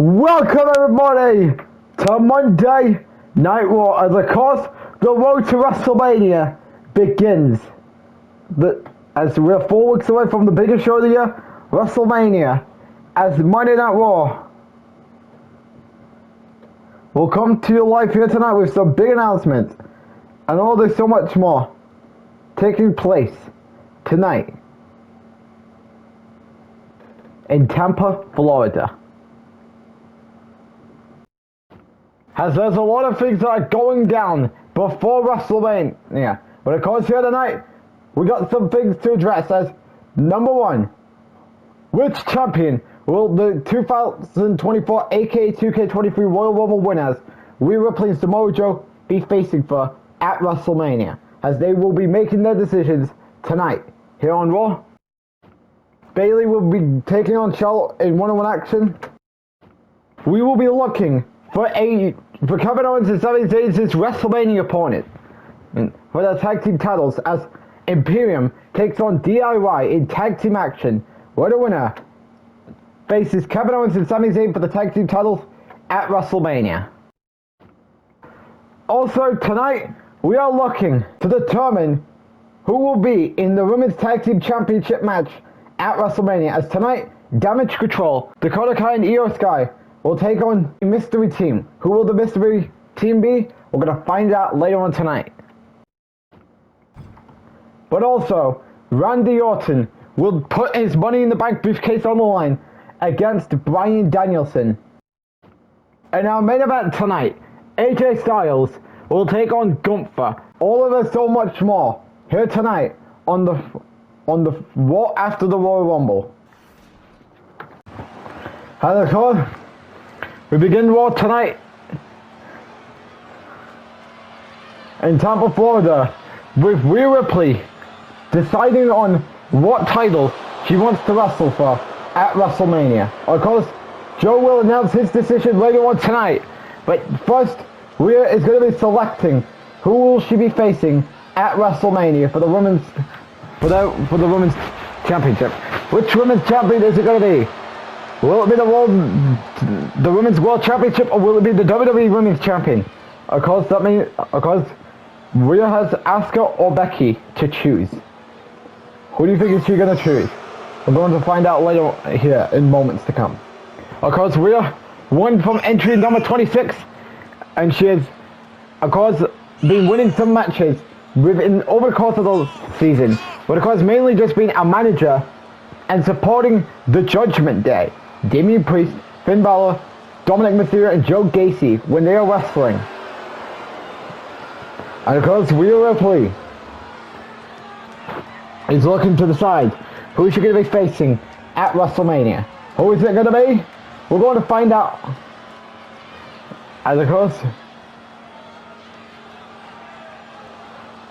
Welcome everybody to Monday Night Raw, as of course the road to WrestleMania begins. As we're 4 weeks away from the biggest show of the year, WrestleMania, as Monday Night Raw will come to you live here tonight with some big announcements and all this so much more taking place tonight in Tampa, Florida. As there's a lot of things that are going down before WrestleMania. But of course here tonight, we got some things to address as number one, which champion will the 2024 aka 2K23 Royal Rumble winners, Rhea, Ripley and Samoa Joe, be facing for at WrestleMania, as they will be making their decisions tonight here on Raw. Bayley will be taking on Charlotte in one-on-one action. We will be looking for Kevin Owens and Sami Zayn's WrestleMania opponent for the tag team titles, as Imperium takes on DIY in tag team action, where the winner faces Kevin Owens and Sami Zayn for the tag team titles at WrestleMania. Also tonight, we are looking to determine who will be in the Women's Tag Team Championship match at WrestleMania, as tonight, Damage Control, Dakota Kai and Io Sky will take on a mystery team. Who will the mystery team be? We're going to find out later on tonight. But also, Randy Orton will put his Money in the Bank briefcase on the line against Bryan Danielson. And our main event tonight, AJ Styles will take on Gunther. All of us, so much more here tonight on the Raw after the Royal Rumble. And of course, we begin Raw tonight in Tampa, Florida, with Rhea Ripley deciding on what title she wants to wrestle for at WrestleMania. Of course, Joe will announce his decision later on tonight, but first, Rhea is going to be selecting who will she be facing at WrestleMania for the women's championship. Which women's champion is it going to be? Will it be the Women's World Championship, or will it be the WWE Women's Champion? Of course, Rhea has Asuka or Becky to choose. Who do you think is she going to choose? We're going to find out later here in moments to come. Of course, Rhea won from entry number 26, and she has, of course, been winning some matches over the course of the season, but of course mainly just being a manager and supporting the Judgment Day, Damian Priest, Finn Balor, Dominic Mysterio and Joe Gacy when they are wrestling. And of course, Rhea Ripley is looking to decide who she's going to be facing at WrestleMania. Who is it going to be? We're going to find out. And of course,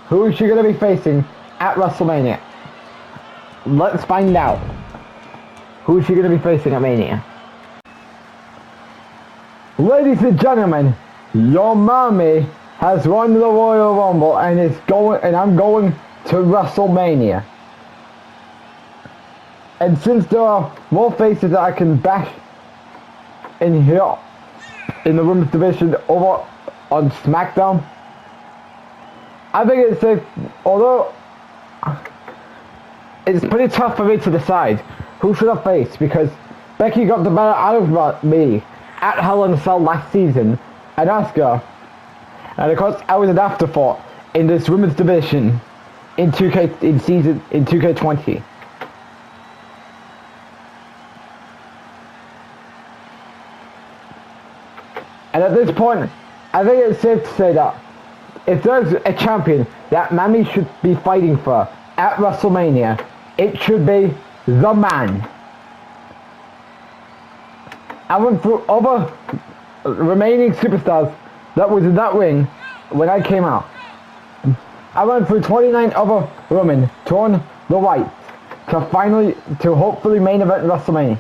who is she going to be facing at WrestleMania? Let's find out. Who is she going to be facing at Mania? Ladies and gentlemen, your mommy has won the Royal Rumble and I'm going to WrestleMania. And since there are more faces that I can bash in here in the women's division over on SmackDown, I think it's safe, although it's pretty tough for me to decide who should I face, because Becky got the better out of me at Hell in a Cell last season, and Asuka, and of course I was an afterthought in this women's division in 2K20. And at this point, I think it's safe to say that if there's a champion that Mammy should be fighting for at WrestleMania, it should be the man. I went through other remaining superstars that was in that ring when I came out. I went through 29 other women to earn the right to hopefully main event WrestleMania.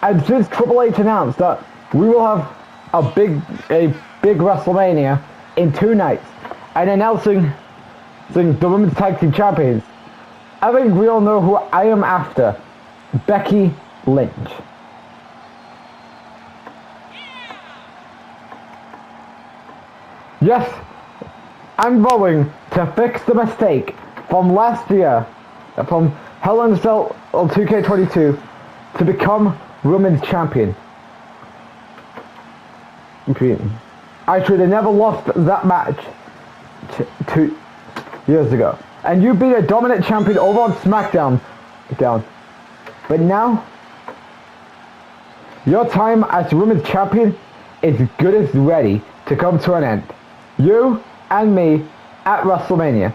And since Triple H announced that we will have a big WrestleMania in 2 nights, and announcing the Women's Tag Team Champions, I think we all know who I am after. Becky Lynch. Yes, I'm going to fix the mistake from last year, from Hell in a Cell 2K22, to become Women's Champion. I should have never lost that match 2 years ago. And you beat a dominant champion over on SmackDown. But now, your time as Women's Champion is good as ready to come to an end. You and me at WrestleMania.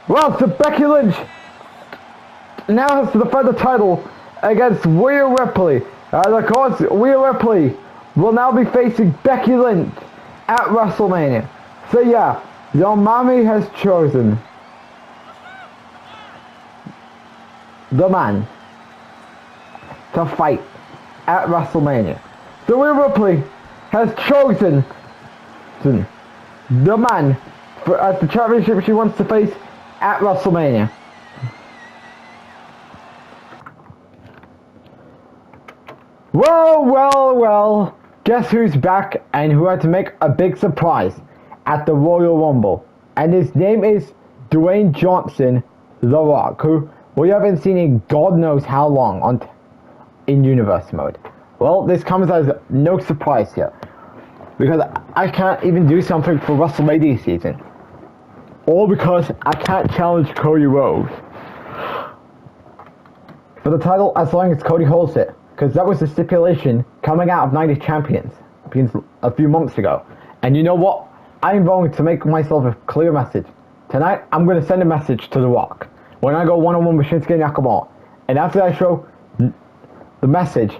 Well, so Becky Lynch now has to defend the title against Rhea Ripley. And of course, Rhea Ripley will now be facing Becky Lynch at WrestleMania. So yeah, your mommy has chosen the man to fight at WrestleMania. So Rhea Ripley has chosen the man as the championship she wants to face at WrestleMania. Well, guess who's back and who had to make a big surprise at the Royal Rumble? And his name is Dwayne Johnson, The Rock, who we haven't seen in God knows how long in Universe mode. Well, this comes as no surprise here, because I can't even do something for WrestleMania season. All because I can't challenge Cody Rhodes for the title as long as Cody holds it. Because that was the stipulation coming out of 90 Champions a few months ago. And you know what? I'm going to make myself a clear message. Tonight, I'm going to send a message to The Rock when I go one-on-one with Shinsuke Nakamura. And after I show the message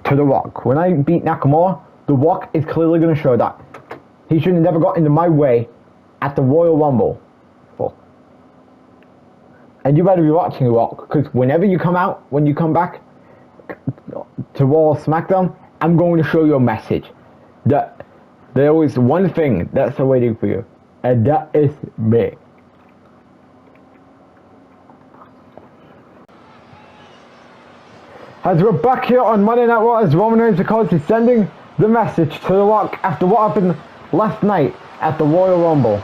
to The Rock, when I beat Nakamura, The Rock is clearly going to show that he should have never got into my way at the Royal Rumble. And you better be watching, The Rock, because whenever you come out, when you come back to Raw or SmackDown, I'm going to show you a message that there is one thing that's waiting for you, and that is me. As we're back here on Monday Night Raw, as Roman Reigns, of course, is sending the message to The Rock after what happened last night at the Royal Rumble.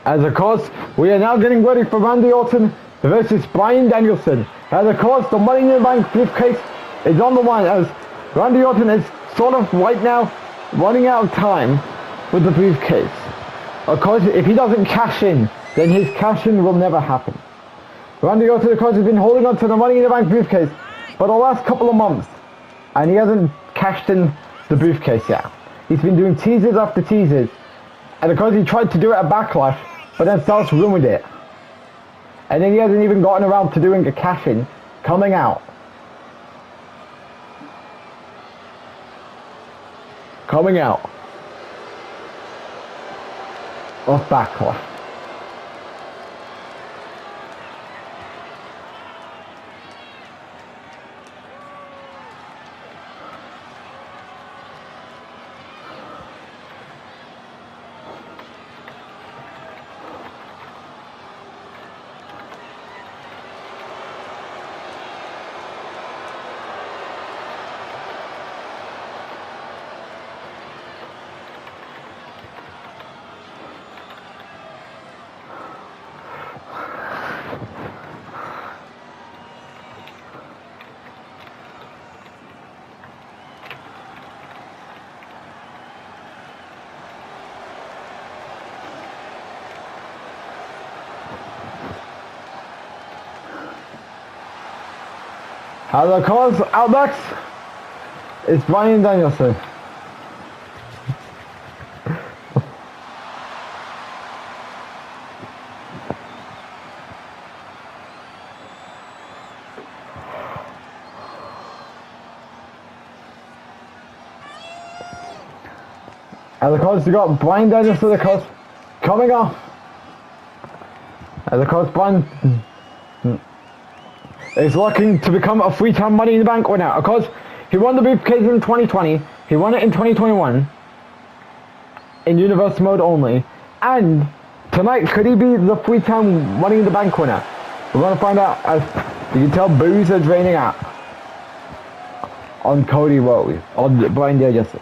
As of course, we are now getting ready for Randy Orton versus Bryan Danielson. As of course, the Money in the Bank briefcase is on the line, as Randy Orton is sort of right now running out of time with the briefcase. Of course, if he doesn't cash in, then his cash in will never happen. Randy Orton, of course, has been holding on to the Money in the Bank briefcase for the last couple of months, and he hasn't cashed in the briefcase yet. He's been doing teasers after teasers, and of course he tried to do it at Backlash, but then Styles ruined it. And then he hasn't even gotten around to doing a cash-in coming out. Of Backlash. As of course, out next is Bryan Danielson. As of course, you got Bryan Danielson, of course, coming off. As of course, Bryan is looking to become a 3-time Money in the Bank winner. Of course, he won the briefcase in 2020. He won it in 2021 in Universe mode only. And tonight, could he be the 3-time Money in the Bank winner? We're going to find out as you can tell boos are draining out on Cody Rhodes, on Bryan Danielson.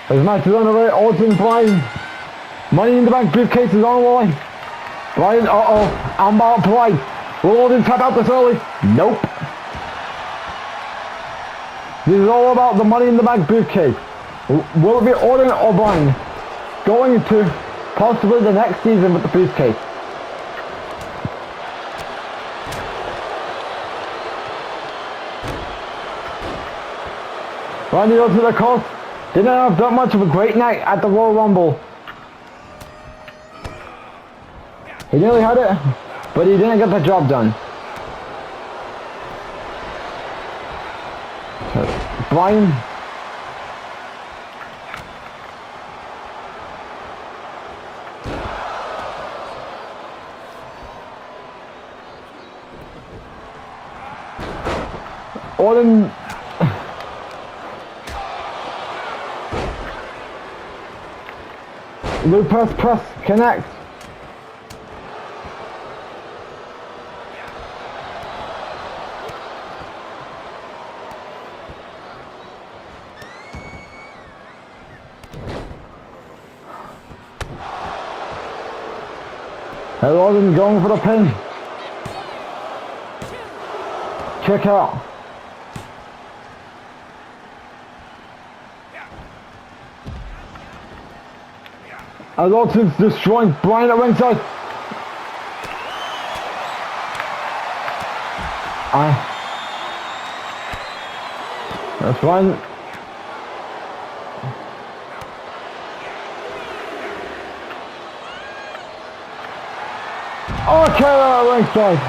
This match is on the way. Orton, Bryan. Money in the Bank briefcase is on the line. Bryan, I'm about to play. Will Orton tap out this early? Nope. This is all about the Money in the Bank briefcase. Will it be Orton or Bryan going to possibly the next season with the briefcase? Bryan goes to the coast. Didn't have that much of a great night at the Royal Rumble. He nearly had it, but he didn't get the job done. Bryan. Orton. Loop press, connect. Orton going for the pin. Kick out. As Orton's destroying Bryan at ringside. That's fine. Okay, at ringside.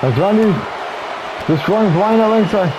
As Randy destroying Bryan at ringside.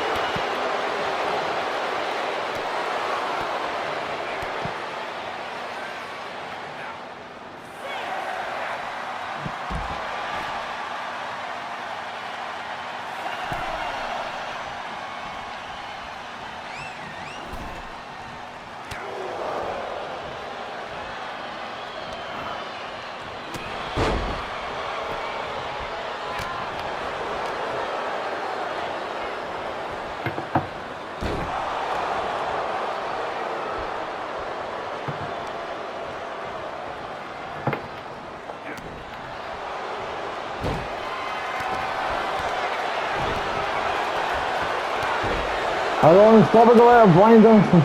I don't want to stop it away of Bryan Danielson.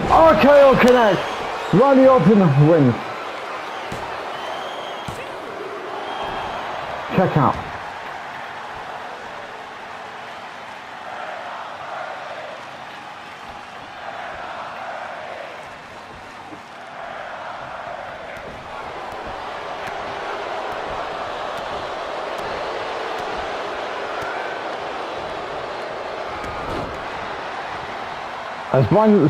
RKO connect. Randy Orton wins. Check out. As Bryan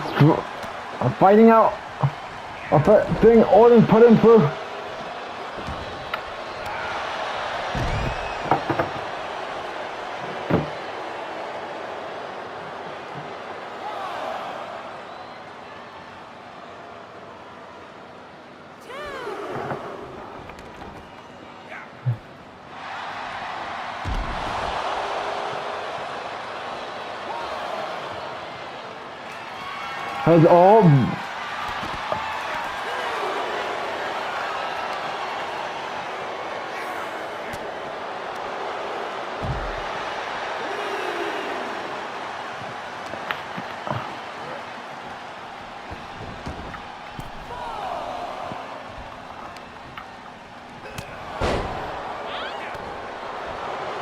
fighting out a thing, Orton put him through. Has all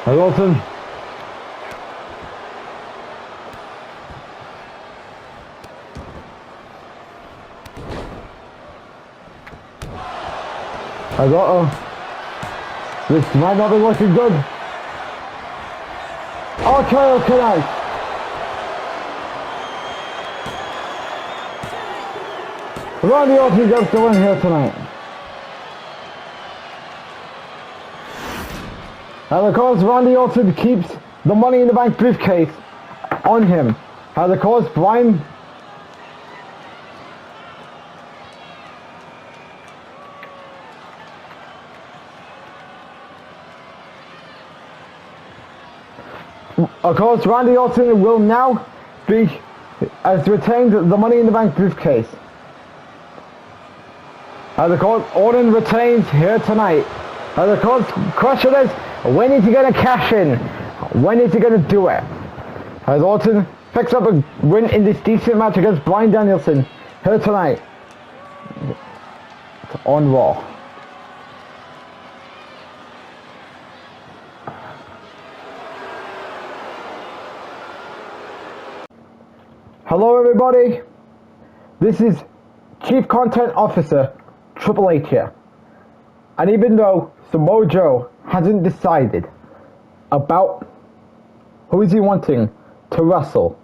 Orton. This might not be looking good. RKO connect. Randy Orton gets the win here tonight. And of course, Randy Orton keeps the Money in the Bank briefcase on him. And of course, Bryan Randy Orton will now has retained the Money in the Bank briefcase. And of course, Orton retains here tonight. And of course, question is, when is he going to cash in? When is he going to do it? As Orton picks up a win in this decent match against Bryan Danielson here tonight on Raw. Hello everybody, this is Chief Content Officer Triple H here. And even though Samoa Joe hasn't decided about who is he wanting to wrestle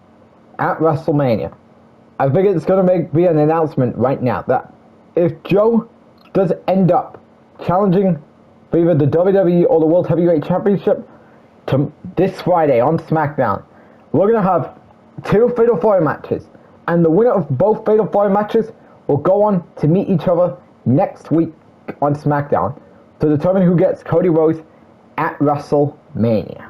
at WrestleMania, I think it's going to be an announcement right now that if Joe does end up challenging for either the WWE or the World Heavyweight Championship this Friday on SmackDown, we're going to have 2 Fatal 4 matches, and the winner of both Fatal 4 matches will go on to meet each other next week on SmackDown to determine who gets Cody Rhodes at WrestleMania.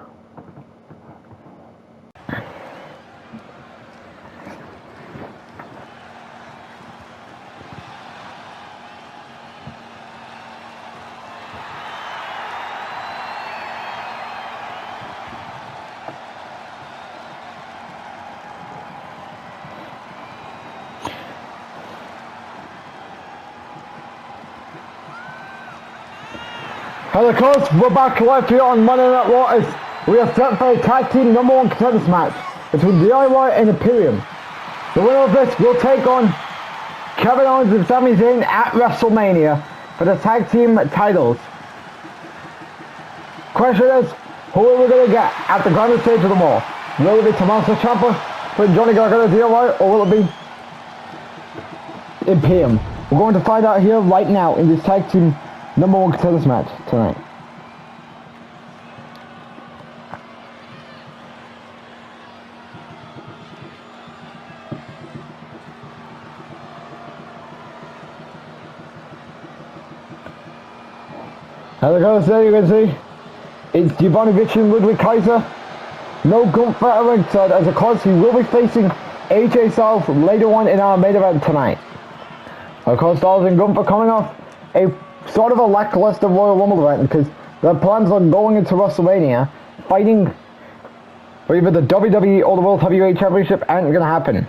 And of course, we're back live here on Monday Night Raw as we are set for a tag team #1 contenders match between DIY and Imperium. The winner of this will take on Kevin Owens and Sami Zayn at WrestleMania for the tag team titles. Question is, who are we going to get at the grandest stage of them all? Will it be Tommaso Ciampa putting Johnny Gargano DIY, or will it be Imperium? We're going to find out here right now in this tag team #1 contenders match tonight. As I gotta say, you can see it's Giovanni Vinci and Ludwig Kaiser. No Gunther at ringside, as of course he will be facing AJ Styles later on in our main event tonight. Of course, Styles and Gunther coming off a sort of a lackluster Royal Rumble event because their plans on going into WrestleMania fighting for either the WWE or the World Heavyweight Championship ain't gonna happen.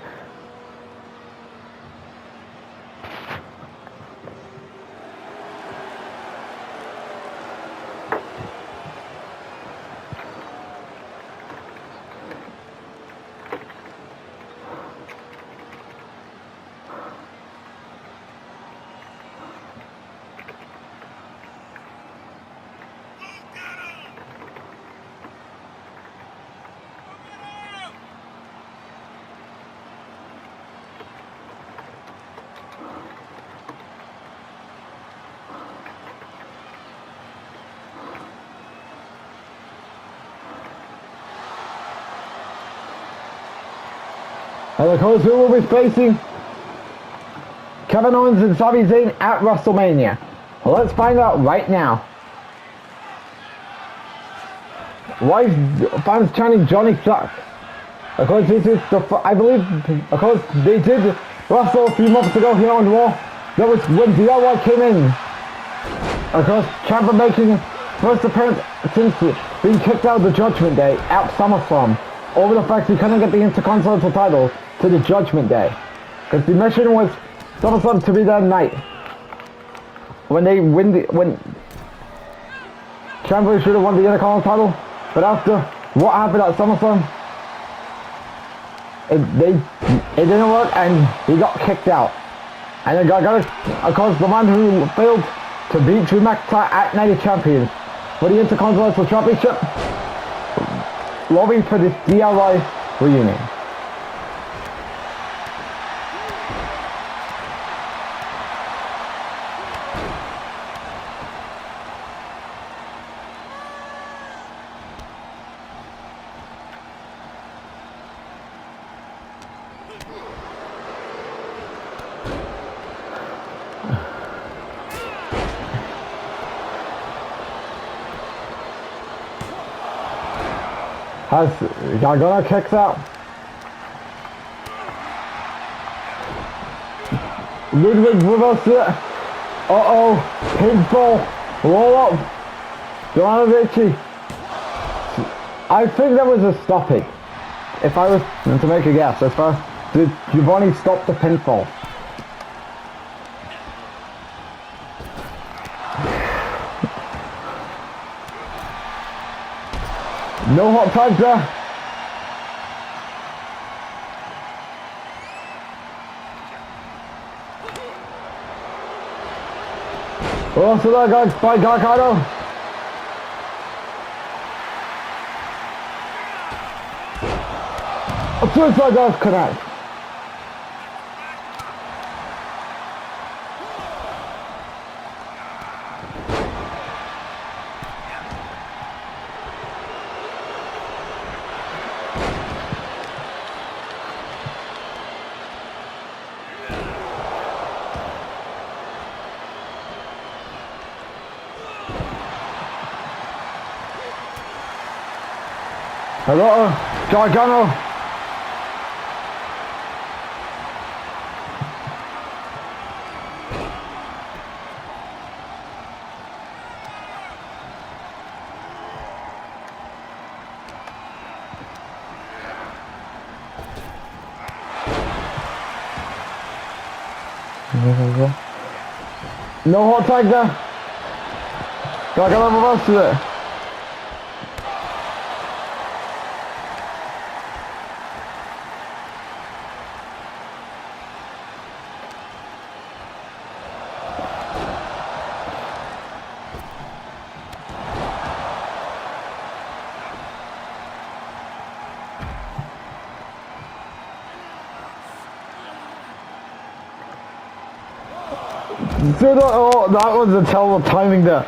And of course, we will be facing Kevin Owens and Sami Zayn at WrestleMania. Well, let's find out right now. Why is fans chanting Johnny sucks? Of course, this is I believe, of course, they did wrestle a few months ago here on Raw. That was when DIY came in. Of course, Ciampa making first appearance since being kicked out of the Judgment Day at SummerSlam over the fact he couldn't get the Intercontinental title to the Judgment Day. Because the mission was SummerSlam to be that night. When Ciampa should have won the Intercontinental title, but after what happened at SummerSlam, it didn't work and he got kicked out. And then Gargano, of course, the man who failed to beat Drew McIntyre at Night of Champions, for the Intercontinental Championship. Lobbying for this DIY reunion. Has Gargano kicks out. Ludwig reverses it. Uh-oh. Pinfall. Roll up. Jovanovic. I think that was a stoppage. If I was to make a guess, as far as did Giovanni stop the pinfall? No hot tags there. Oh, so there goes by Gargano. A suicide does connect. Hello, Gargano. No hot tag there. Gargano reverses it. Oh, that was a terrible timing there.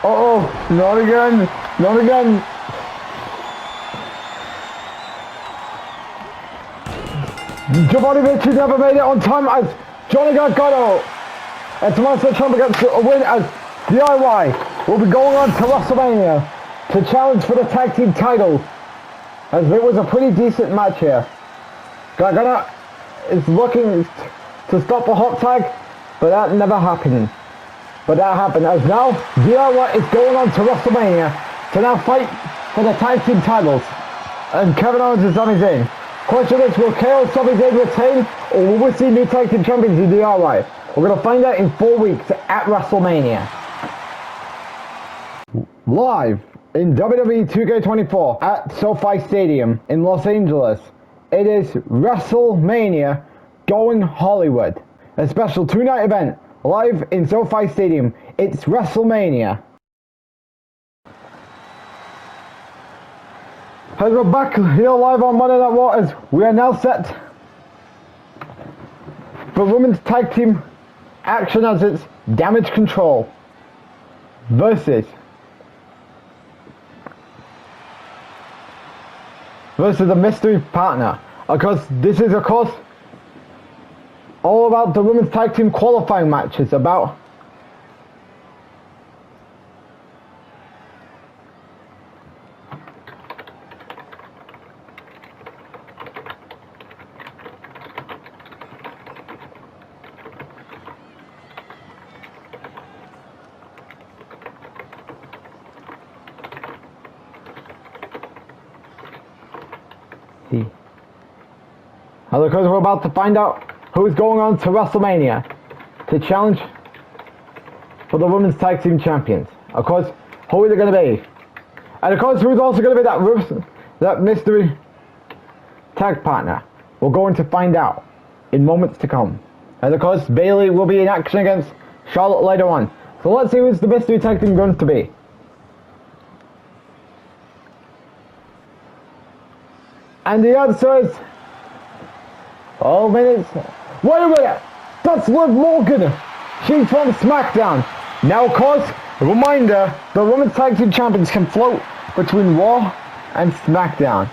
Uh-oh, not again, not again. Jovanovic never made it on time as Johnny Gargano and Tommaso Ciampa gets a win as DIY will be going on to WrestleMania to challenge for the tag team titles, as it was a pretty decent match here. Gargano is looking to stop a hot tag, but that never happened. But that happened as now DIY is going on to WrestleMania to now fight for the tag team titles, and Kevin Owens is on his own. Question is, will KO Sami Zayn retain, or will we see new tag team champions in DIY? We're going to find out in 4 weeks at WrestleMania. Live in WWE 2K24 at SoFi Stadium in Los Angeles, it is WrestleMania Going Hollywood. A special 2-night event live in SoFi Stadium. It's WrestleMania. As we're back here live on Monday Night Raw, as we are now set for women's tag team action, as it's Damage Control versus a mystery partner. Of course, this is all about the women's tag team qualifying matches, about because we're about to find out who's going on to WrestleMania to challenge for the Women's Tag Team Champions. Of course, who is it going to be? And of course, who's also going to be that mystery tag partner? We're going to find out in moments to come. And of course, Bayley will be in action against Charlotte later on. So let's see who's the mystery tag team going to be. And the answer is... oh, minutes. Wait a minute! That's Liv Morgan! She's from SmackDown. Now, of course, a reminder, the Women's Tag Team Champions can float between Raw and SmackDown.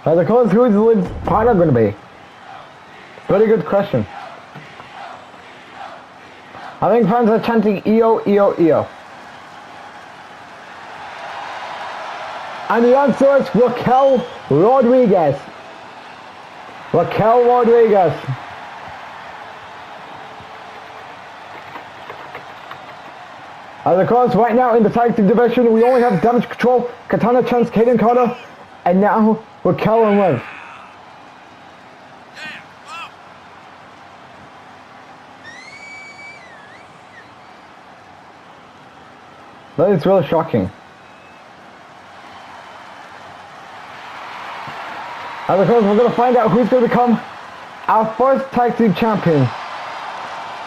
And of course, who is Liv's partner going to be? Very good question. I think fans are chanting EO, EO, EO. And the answer is Raquel Rodriguez. Raquel Rodriguez. And of course, right now in the tag team division, we only have Damage Control, Katana Chance, Kaden Carter, and now Raquel and Liv. That is really shocking. And of course, we're going to find out who's going to become our first tag team champion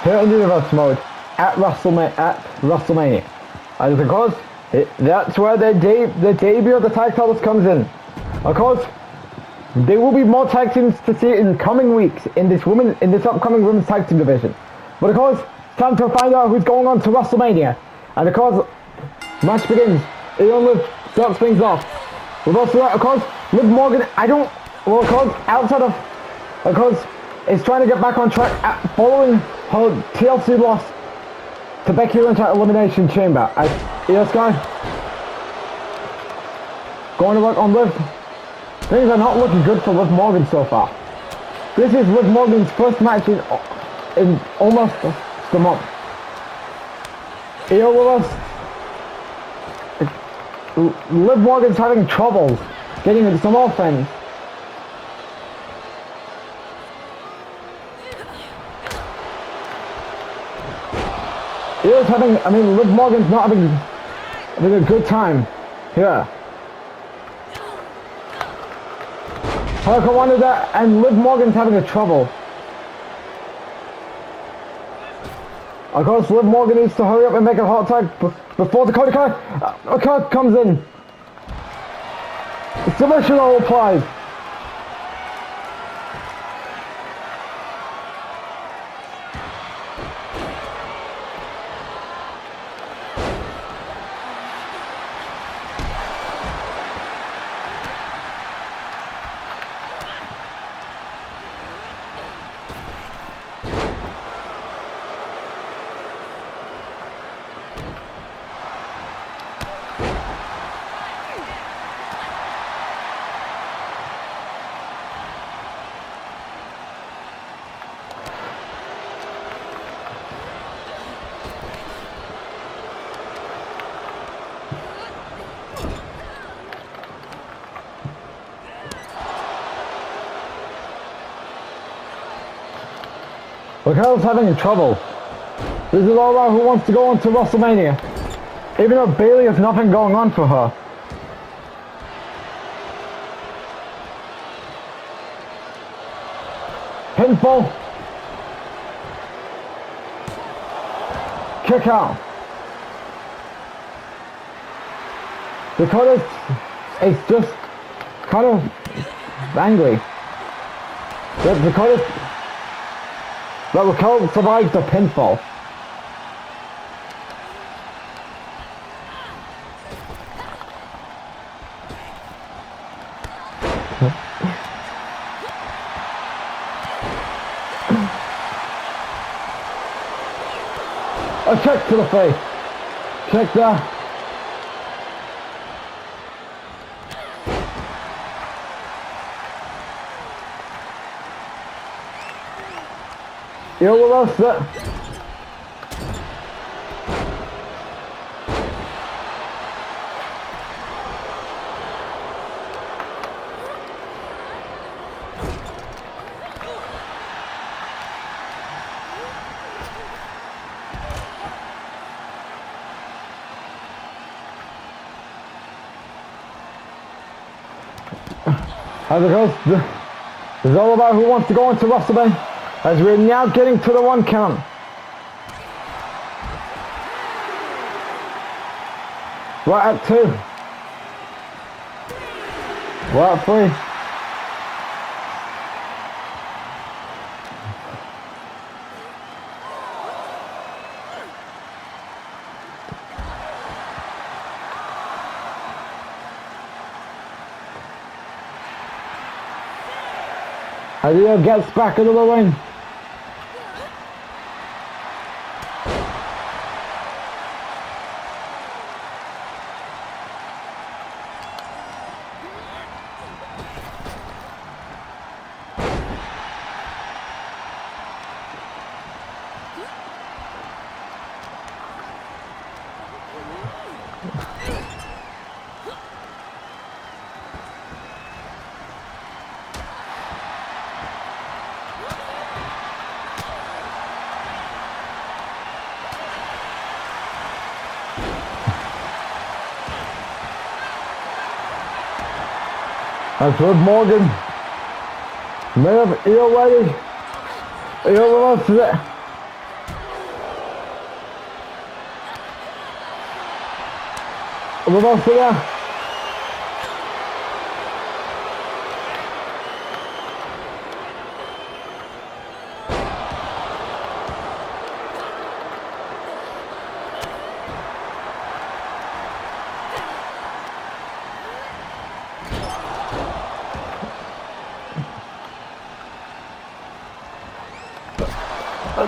here in Universe Mode at WrestleMania. And of course, that's where the debut of the tag titles comes in. Of course, there will be more tag teams to see in coming weeks in this upcoming women's tag team division. But of course, it's time to find out who's going on to WrestleMania. And of course, match begins. Liv starts things off. We've also got, of course, Liv Morgan. Of course, is trying to get back on track following her TLC loss to Becky Lynch at Elimination Chamber. As Io Sky going to work on Liv. Things are not looking good for Liv Morgan so far. This is Liv Morgan's first match in almost a month. Io with us. Liv Morgan's having trouble getting into some offense. Liv Morgan's not having a good time here. Parker wanted that, and Liv Morgan's having a trouble. Of course, Liv Morgan needs to hurry up and make a hot tag before the Dakota comes in. Submission all applies. Raquel's having trouble. This is all about who wants to go on to WrestleMania. Even though Bayley has nothing going on for her. Pinfall. Kick out. Dakota is just kind of angry. But Raquel survives the pinfall. A check to the face. Check there. Here with us. As it goes, it's all about who wants to go into WrestleMania, as we're now getting to the 1 count. We're at 2. We're at 3. As he gets back into the ring. That's with Morgan. Liv, heel ready. Heel with us. With us there.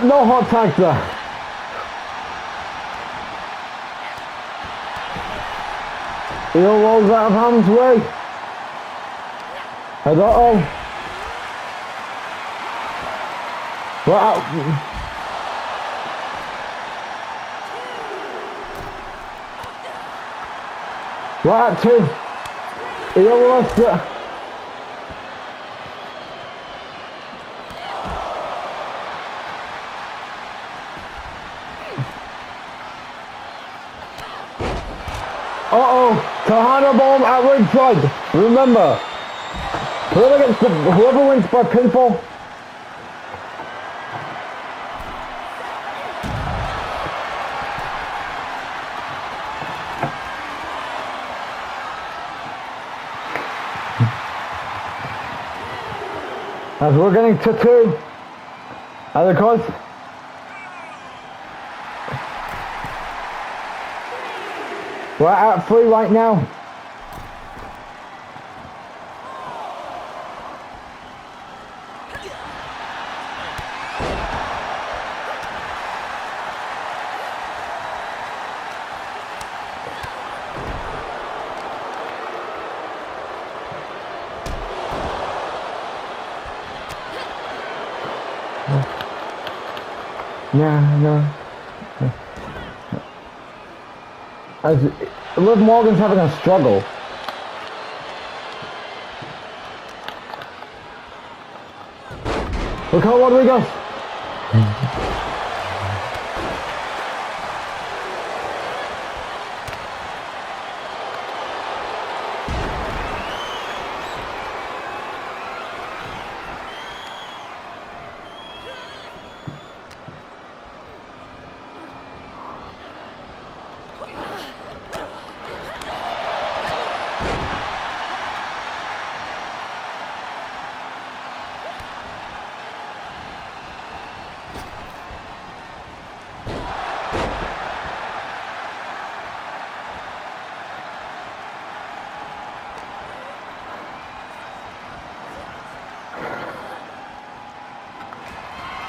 No hot tag there. Heel rolls out of harm's way. And uh-oh. Wow. Right at 2. Heel lost it. Uh-oh, Tahana bomb at ringside. Remember, whoever wins by pinfall. As we're getting to 2. And of course, we're at 3 right now. No. As Liv Morgan's having a struggle. Look how what we go.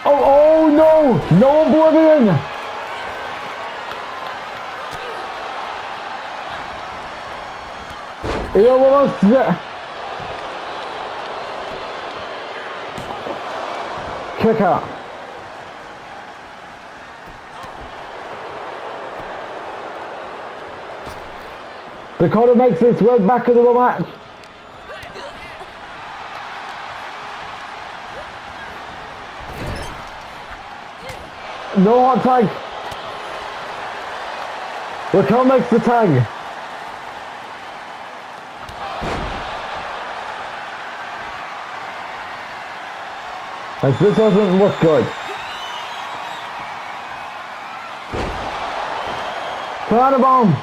Oh no! No oblivion! Here with us. Kick out. Dakota makes its way back into the match. No hot tag. Raquel makes the tag. As this doesn't look good. Piranha bomb.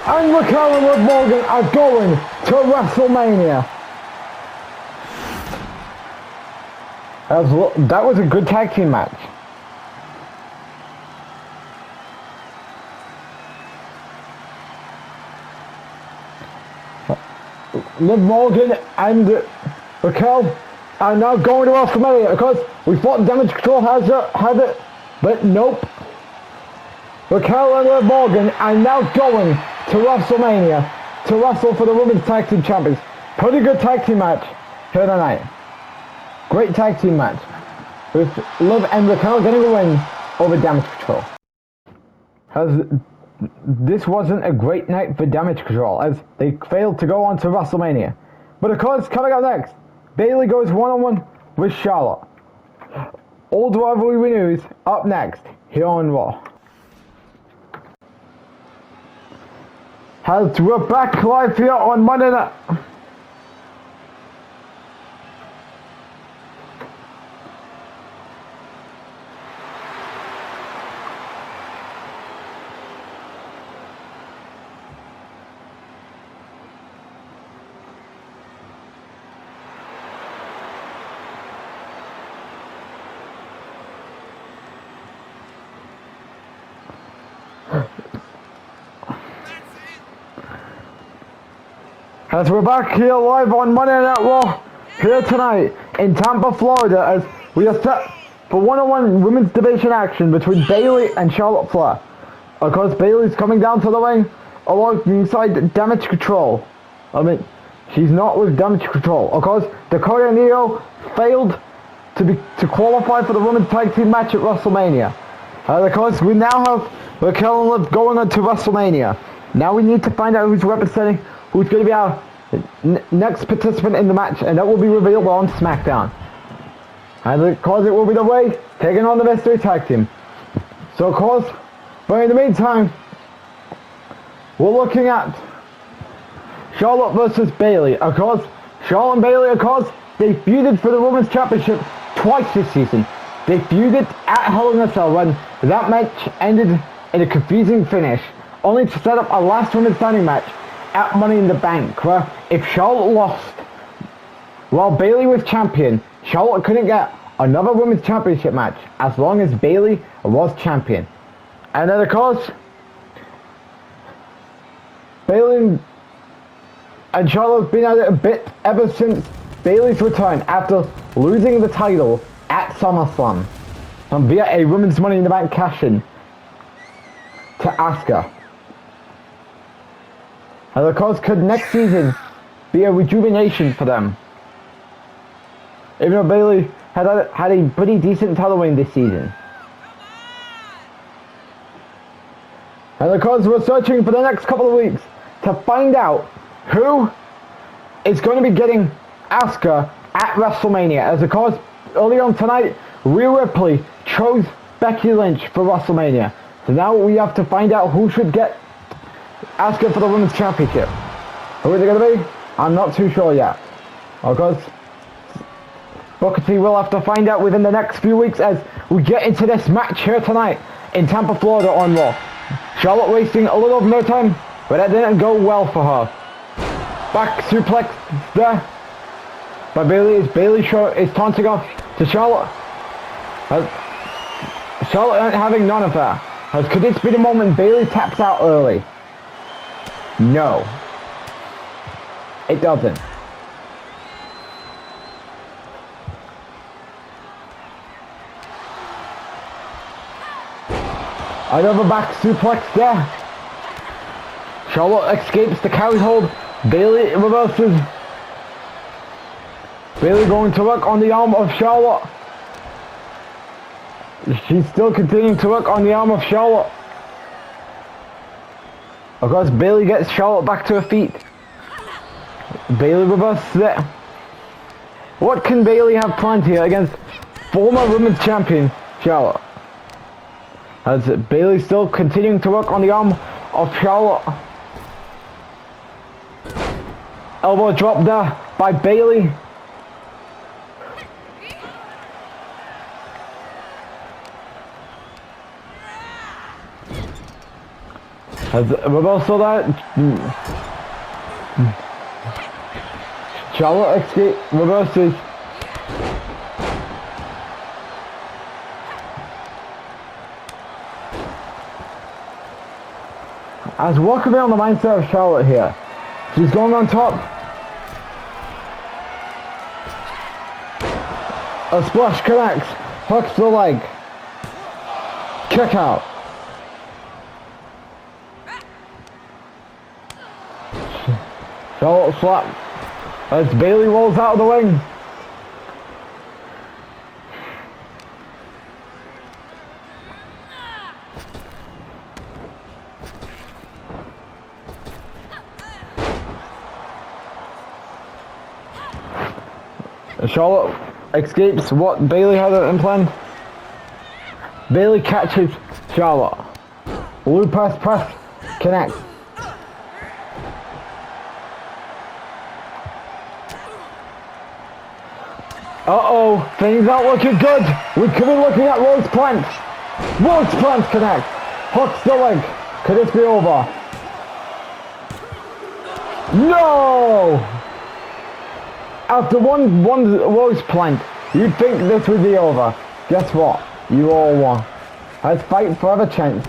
And Raquel and Liv Morgan are going to WrestleMania. That was a good tag team match. Liv Morgan and Raquel are now going to WrestleMania because we thought Damage Control had it, but nope. Raquel and Liv Morgan are now going to WrestleMania to wrestle for the Women's Tag Team Champions. Pretty good tag team match here tonight. Great tag team match with Liv and Raquel getting a win over Damage Control. This wasn't a great night for Damage Control as they failed to go on to WrestleMania. But of course, coming up next, Bayley goes one-on-one with Charlotte. Old rivalry news up next here on Raw. As we're back live here on Monday Night. As we're back here live on Monday Night Raw here tonight in Tampa, Florida, as we are set for one-on-one women's division action between Bayley and Charlotte Flair. Of course, Bayley's coming down to the ring alongside Damage Control. She's not with Damage Control. Of course, Dakota and Io failed to qualify for the women's tag team match at WrestleMania. Of course, we now have Raquel and Liv going on to WrestleMania. Now we need to find out who's representing, who's going to be our next participant in the match, and that will be revealed on SmackDown. And of course, it will be The Way taking on the Mystery Tag Team. So of course, but in the meantime, we're looking at Charlotte versus Bayley. Of course, Charlotte and Bayley, of course, they feuded for the Women's Championship twice this season. They feuded at Hell in a Cell when that match ended in a confusing finish, only to set up a last women's standing match at Money in the Bank, where if Charlotte lost while Bayley was champion, Charlotte couldn't get another women's championship match as long as Bayley was champion. And then of course, Bayley and Charlotte have been at it a bit ever since Bayley's return after losing the title at SummerSlam via a women's Money in the Bank cash-in to Asuka. And of course, could next season be a rejuvenation for them? Even though Bayley had a pretty decent title win this season. And of course, we're searching for the next couple of weeks to find out who is going to be getting Asuka at WrestleMania. As of course, earlier on tonight, Rhea Ripley chose Becky Lynch for WrestleMania. So now we have to find out who should get Asuka for the Women's Championship. Who is it going to be? I'm not too sure yet. Of course, Booker T will have to find out within the next few weeks as we get into this match here tonight in Tampa, Florida on Raw. Charlotte wasting a little of no time, but that didn't go well for her. Back suplex there by Bayley as Bayley is taunting off to Charlotte. Charlotte ain't having none of that. Could this be the moment Bayley taps out early? No. It doesn't. Another back suplex there. Charlotte escapes the carry hold. Bayley reverses. Bayley going to work on the arm of Charlotte. She's still continuing to work on the arm of Charlotte. Of course, Bayley gets Charlotte back to her feet. Bayley reverses it. What can Bayley have planned here against former women's champion Charlotte? As Bayley still continuing to work on the arm of Charlotte. Elbow drop there by Bayley. As reversal there. Charlotte escape reverses. As what could be on the mindset of Charlotte here? She's going on top. A splash connects. Hooks the leg. Kick out. Charlotte slap. As Bayley rolls out of the ring. Charlotte escapes what Bayley had in plan. Bayley catches Charlotte. Loop press, connect. Uh-oh, things aren't looking good. We could be looking at Rose Plant. Rose Plant connect. Hooks the leg. Could this be over? No! After one Rose Plant, you'd think this would be over. Guess what? You all won. Let's fight for a chance.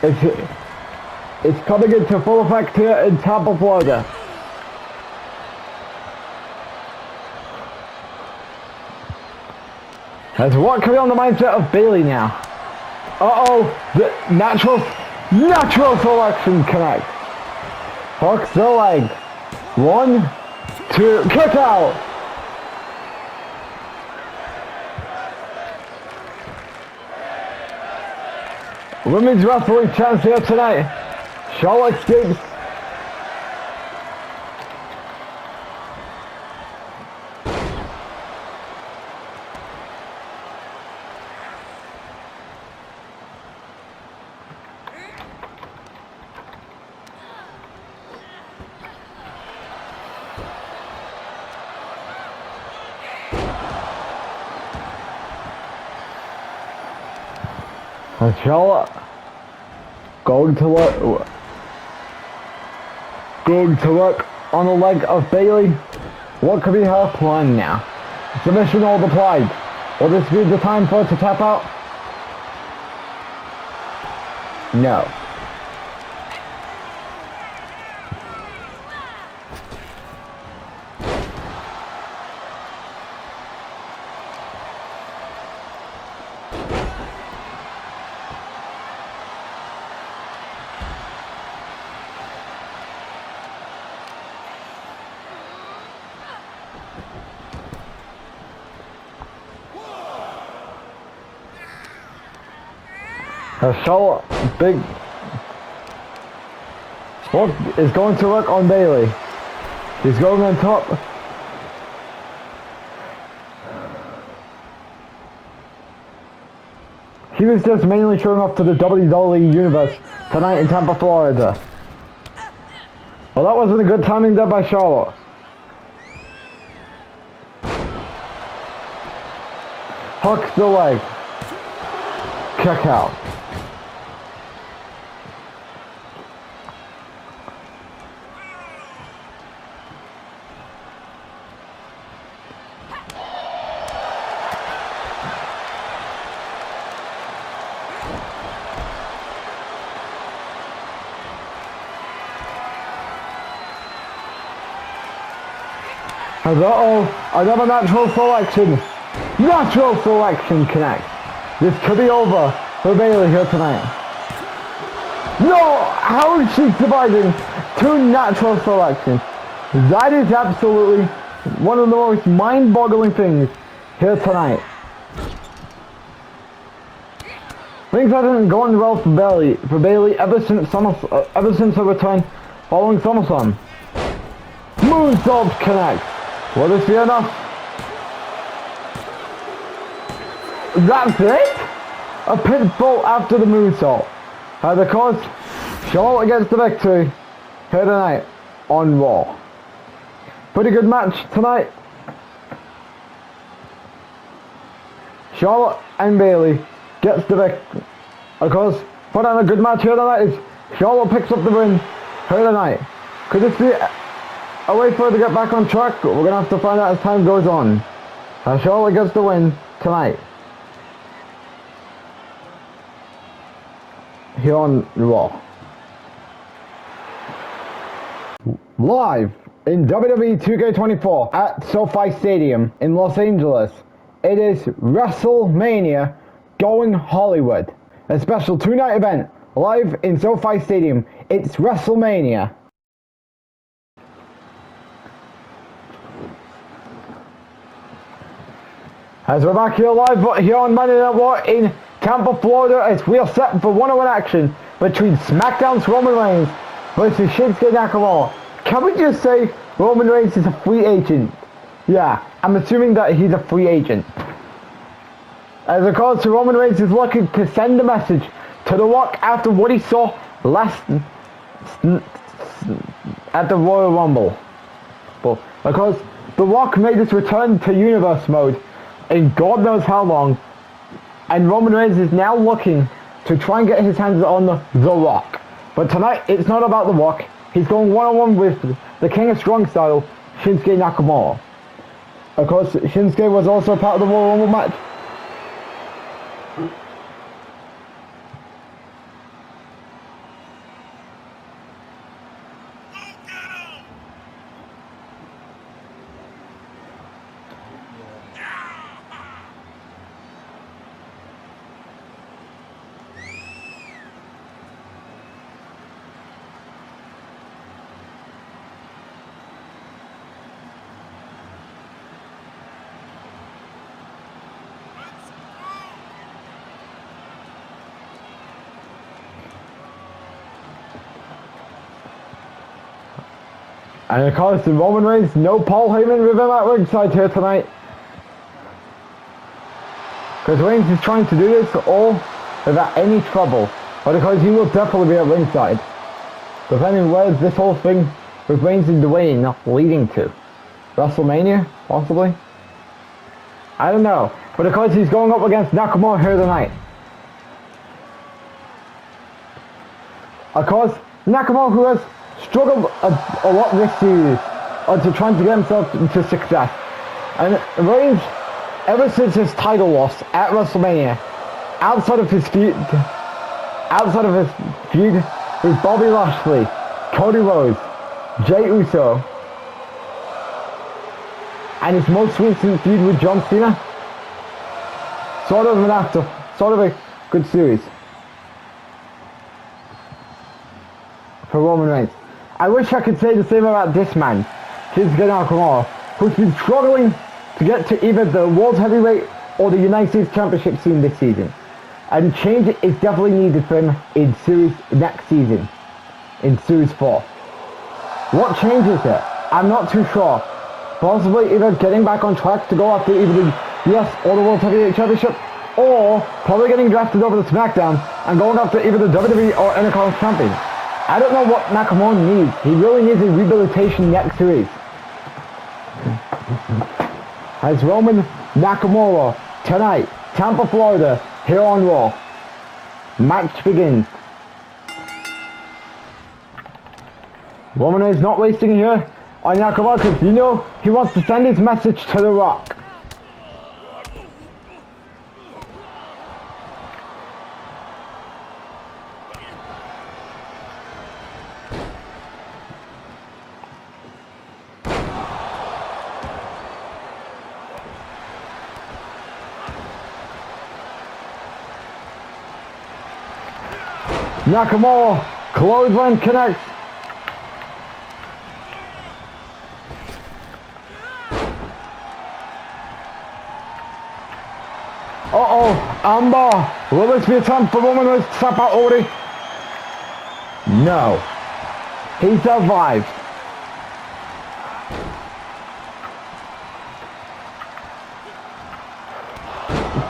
It's coming into full effect here in Tampa, Florida. As what could be on the mindset of Bayley now? Uh-oh, the natural selection connect. Hooks the leg. 1, 2, kick out. Women's wrestling chance here tonight. Charlotte escapes. And Charlotte going to work on the leg of Bayley. What could be her plan now? Submission all applied. Will this be the time for her to tap out? No. Charlotte, big Hook is going to work on Bayley. He's going on top. He was just mainly showing off to the WWE Universe tonight in Tampa, Florida. Well, that wasn't a good timing there by Charlotte. Hooks the leg. Kick out. Uh-oh, another natural selection. Natural selection connect. This could be over for Bayley here tonight. No, how is she surviving 2 natural selections? That is absolutely one of the most mind-boggling things here tonight. Things haven't gone well for Bayley ever since her return following SummerSlam. Moonsault connects. Will this be enough? That's it? A pinfall after the moonsault. Because Charlotte gets the victory here tonight on Raw. Pretty good match tonight. Charlotte and Bayley gets the victory. Of course, put on a good match here tonight is Charlotte picks up the win here tonight. Could this be a way for her to get back on track? We're going to have to find out as time goes on. Charlotte gets the win tonight. Here on Raw. Live in WWE 2K24 at SoFi Stadium in Los Angeles, it is WrestleMania Going Hollywood. A special two-night event live in SoFi Stadium. It's WrestleMania. As we're back here live here on Monday Night Raw in Tampa, Florida, as we are set for one-on-one action between SmackDown's Roman Reigns versus Shinsuke Nakamura. Can we just say Roman Reigns is a free agent? Yeah, I'm assuming that he's a free agent. As of course, Roman Reigns is looking to send a message to The Rock after what he saw last at the Royal Rumble. Because The Rock made his return to universe mode in God knows how long, and Roman Reigns is now looking to try and get his hands on The Rock. But tonight, it's not about The Rock. He's going one-on-one with the King of Strong Style, Shinsuke Nakamura. Of course, Shinsuke was also part of the Royal Rumble match. And of course, the Roman Reigns, no Paul Heyman with him at ringside here tonight. Because Reigns is trying to do this all without any trouble. But of course, he will definitely be at ringside. Depending where this whole thing with Reigns and Dwayne leading to. WrestleMania, possibly? I don't know. But of course, he's going up against Nakamura here tonight. Of course, Nakamura, who has struggled a lot this series to trying to get himself into success. And Reigns, ever since his title loss at WrestleMania, outside of his feud with Bobby Lashley, Cody Rhodes, Jey Uso, and his most recent feud with John Cena, sort of a good series for Roman Reigns. I wish I could say the same about this man, Shinsuke Nakamura, who's been struggling to get to either the World Heavyweight or the United States Championship scene this season. And change is definitely needed for him in next season, in Series 4. What changes it? I'm not too sure. Possibly either getting back on track to go after either the US or the World Heavyweight Championship, or probably getting drafted over to SmackDown and going after either the WWE or Intercontinental Champion. I don't know what Nakamura needs. He really needs a rehabilitation next series. As Roman Nakamura tonight, Tampa, Florida, here on Raw. Match begins. Roman is not wasting here on Nakamura because you know he wants to send his message to The Rock. Nakamura, clothesline connects. Uh-oh, Amber. Will this be a time for Roman Reigns to tap out already? No. He survived.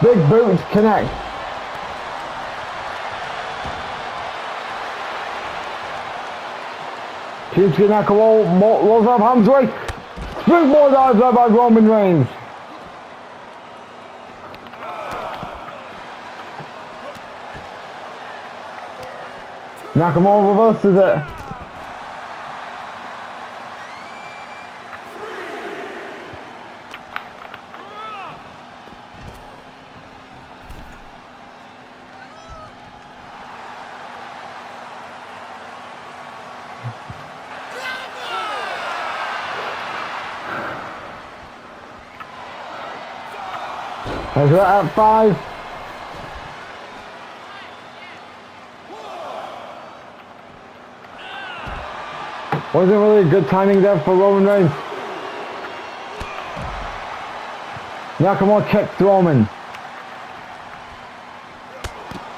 Big boot connect. Shinsuke Nakamura rolls up Ham's way. Springboard dive there by Roman Reigns. Nakamura reverses it. As we're at 5. Wasn't really good timing there for Roman Reigns. Nakamura kicks Roman.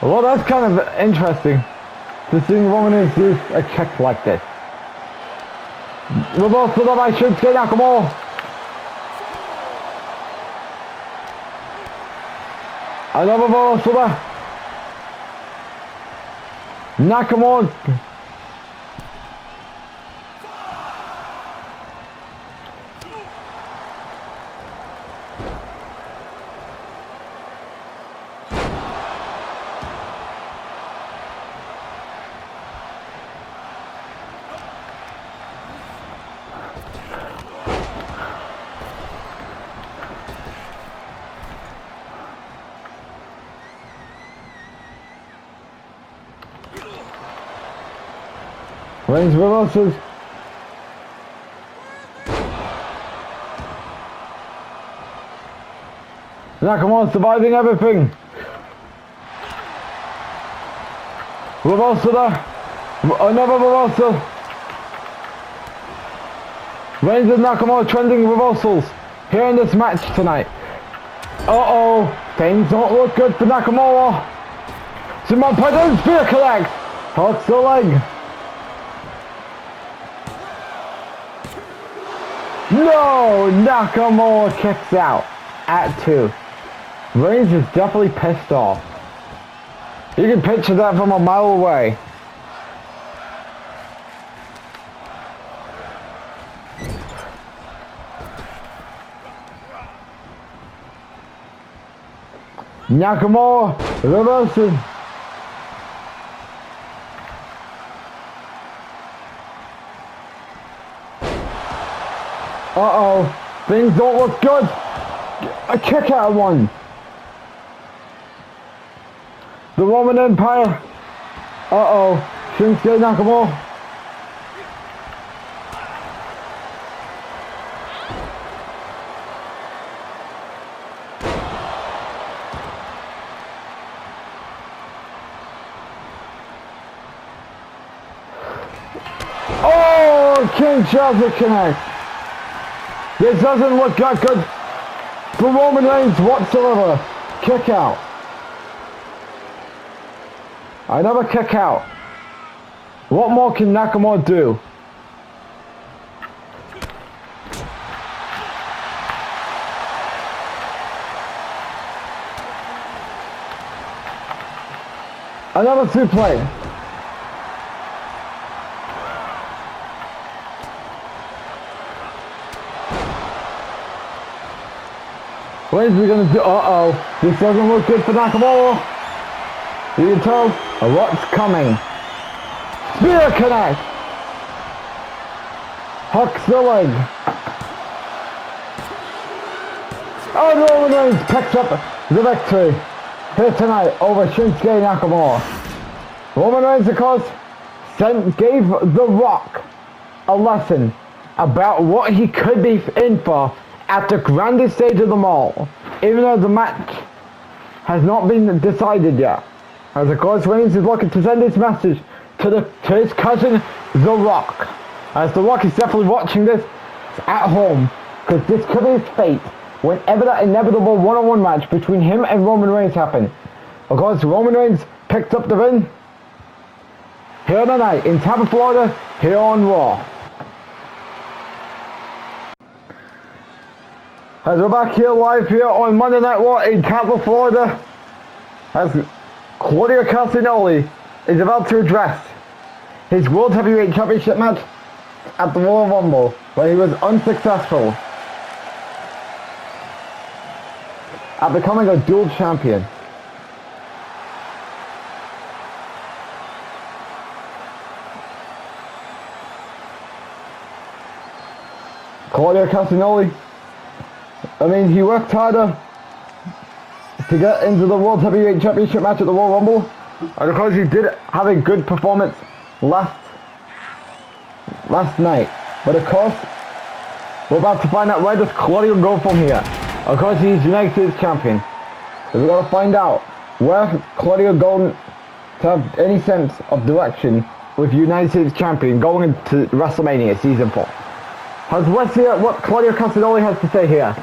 Well, that's kind of interesting to see Roman Reigns use a kick like this. Reversal by Shinsuke Nakamura. Another reversal there. Nakamura. Reigns reverses. Nakamura surviving everything. Reversal there. Another reversal. Reigns and Nakamura trending reversals here in this match tonight. Uh-oh. Things don't look good for Nakamura. Simon Python spear collects. Hooks the leg. No! Nakamura kicks out at 2. Reigns is definitely pissed off. You can picture that from a mile away. Nakamura reverses. Uh-oh, things don't look good. A kick out one. The Roman Empire. Uh-oh, Shinsuke Nakamura. Oh, Kinshasa connect. This doesn't look that good for Roman Reigns whatsoever. Kick out. Another kick out. What more can Nakamura do? Another suplex. What is he gonna do? Uh-oh. This doesn't look good for Nakamura. You can tell what's coming. Spear connect. Hooks the leg. And Roman Reigns picks up the victory here tonight over Shinsuke Nakamura. Roman Reigns, of course, gave The Rock a lesson about what he could be in for at the grandest stage of them all, even though the match has not been decided yet. As of course Reigns is looking to send his message to his cousin The Rock. As The Rock is definitely watching this at home, because this could be his fate whenever that inevitable one-on-one match between him and Roman Reigns happened. Of course, Roman Reigns picked up the win here tonight in Tampa, Florida, here on Raw. As we're back here live here on Monday Night Raw in Tampa, Florida, as Claudio Castagnoli is about to address his World Heavyweight Championship match at the Royal Rumble, where he was unsuccessful at becoming a dual champion. Claudio Castagnoli, I mean, he worked harder to get into the World Heavyweight Championship match at the Royal Rumble, and of course he did have a good performance last night. But of course, we're about to find out where does Claudio go from here. Of course, he's United States Champion. So we've got to find out where Claudio going to have any sense of direction with United States Champion going into WrestleMania Season 4. Let's hear what Claudio Castagnoli has to say here.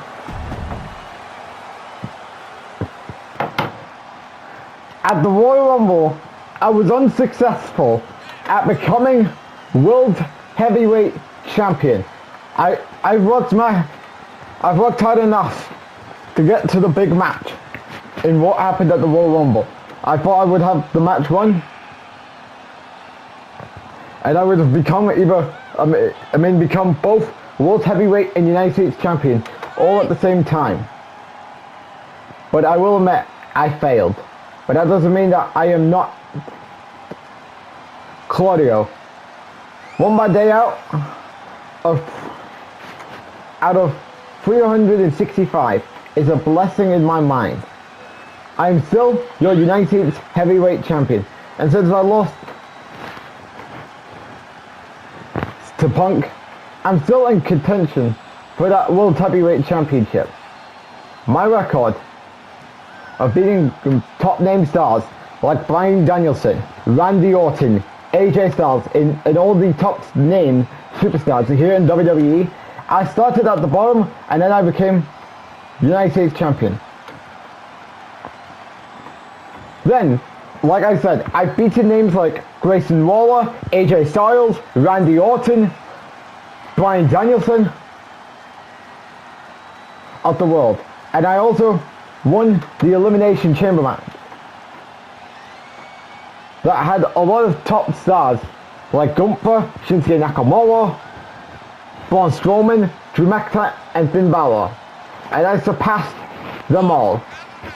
At the Royal Rumble, I was unsuccessful at becoming World Heavyweight Champion. I've worked hard enough to get to the big match in what happened at the Royal Rumble. I thought I would have the match won, and I would have become become both World Heavyweight and United States Champion all at the same time. But I will admit, I failed. But that doesn't mean that I am not Claudio. One bad day out of 365 is a blessing in my mind. I am still your United States Heavyweight Champion. And since I lost to Punk, I'm still in contention for that World Heavyweight Championship. My record of beating top name stars like Bryan Danielson, Randy Orton, AJ Styles, and all the top name superstars here in WWE, I started at the bottom and then I became United States Champion. Then, like I said, I've beaten names like Grayson Waller, AJ Styles, Randy Orton, Bryan Danielson of the world. And I also won the Elimination Chamber match that had a lot of top stars like Gunther, Shinsuke Nakamura, Braun Strowman, Drew McIntyre, and Finn Balor. And I surpassed them all.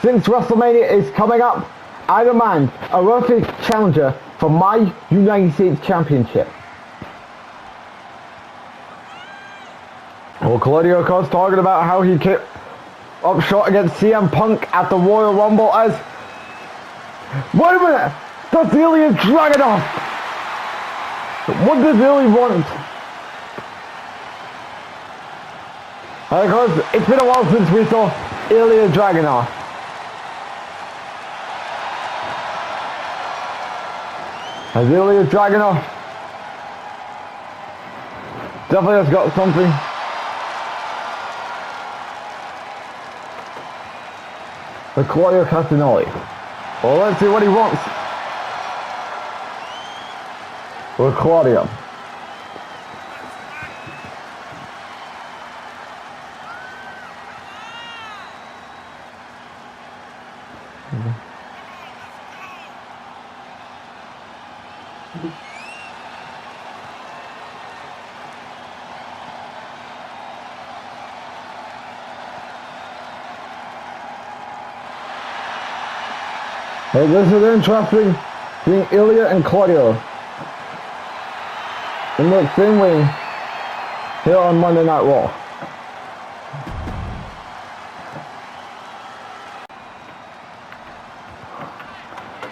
Since WrestleMania is coming up, I demand a worthy challenger for my United States Championship. Well, Claudio, of course, talking about how he came up short against CM Punk at the Royal Rumble as... Wait a minute! That's Ilya Dragunov! What does Ilya want? And of course, it's been a while since we saw Ilya Dragunov. As Ilya Dragunov definitely has got something. With Claudio Castagnoli. Well, let's see what he wants with Claudio. Hey, this is interesting, being Ilya and Claudio in the same ring here on Monday Night Raw.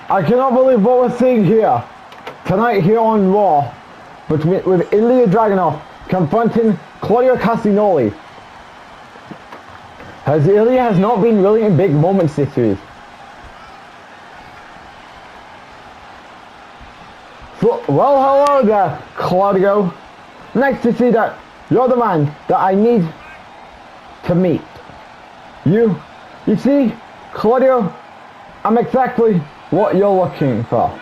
I cannot believe what we're seeing here tonight here on Raw with Ilya Dragunov confronting Claudio Castagnoli. As Ilya has not been really in big moments this series. Well, hello there, Claudio. Nice to see that you're the man that I need to meet. You see, Claudio, I'm exactly what you're looking for.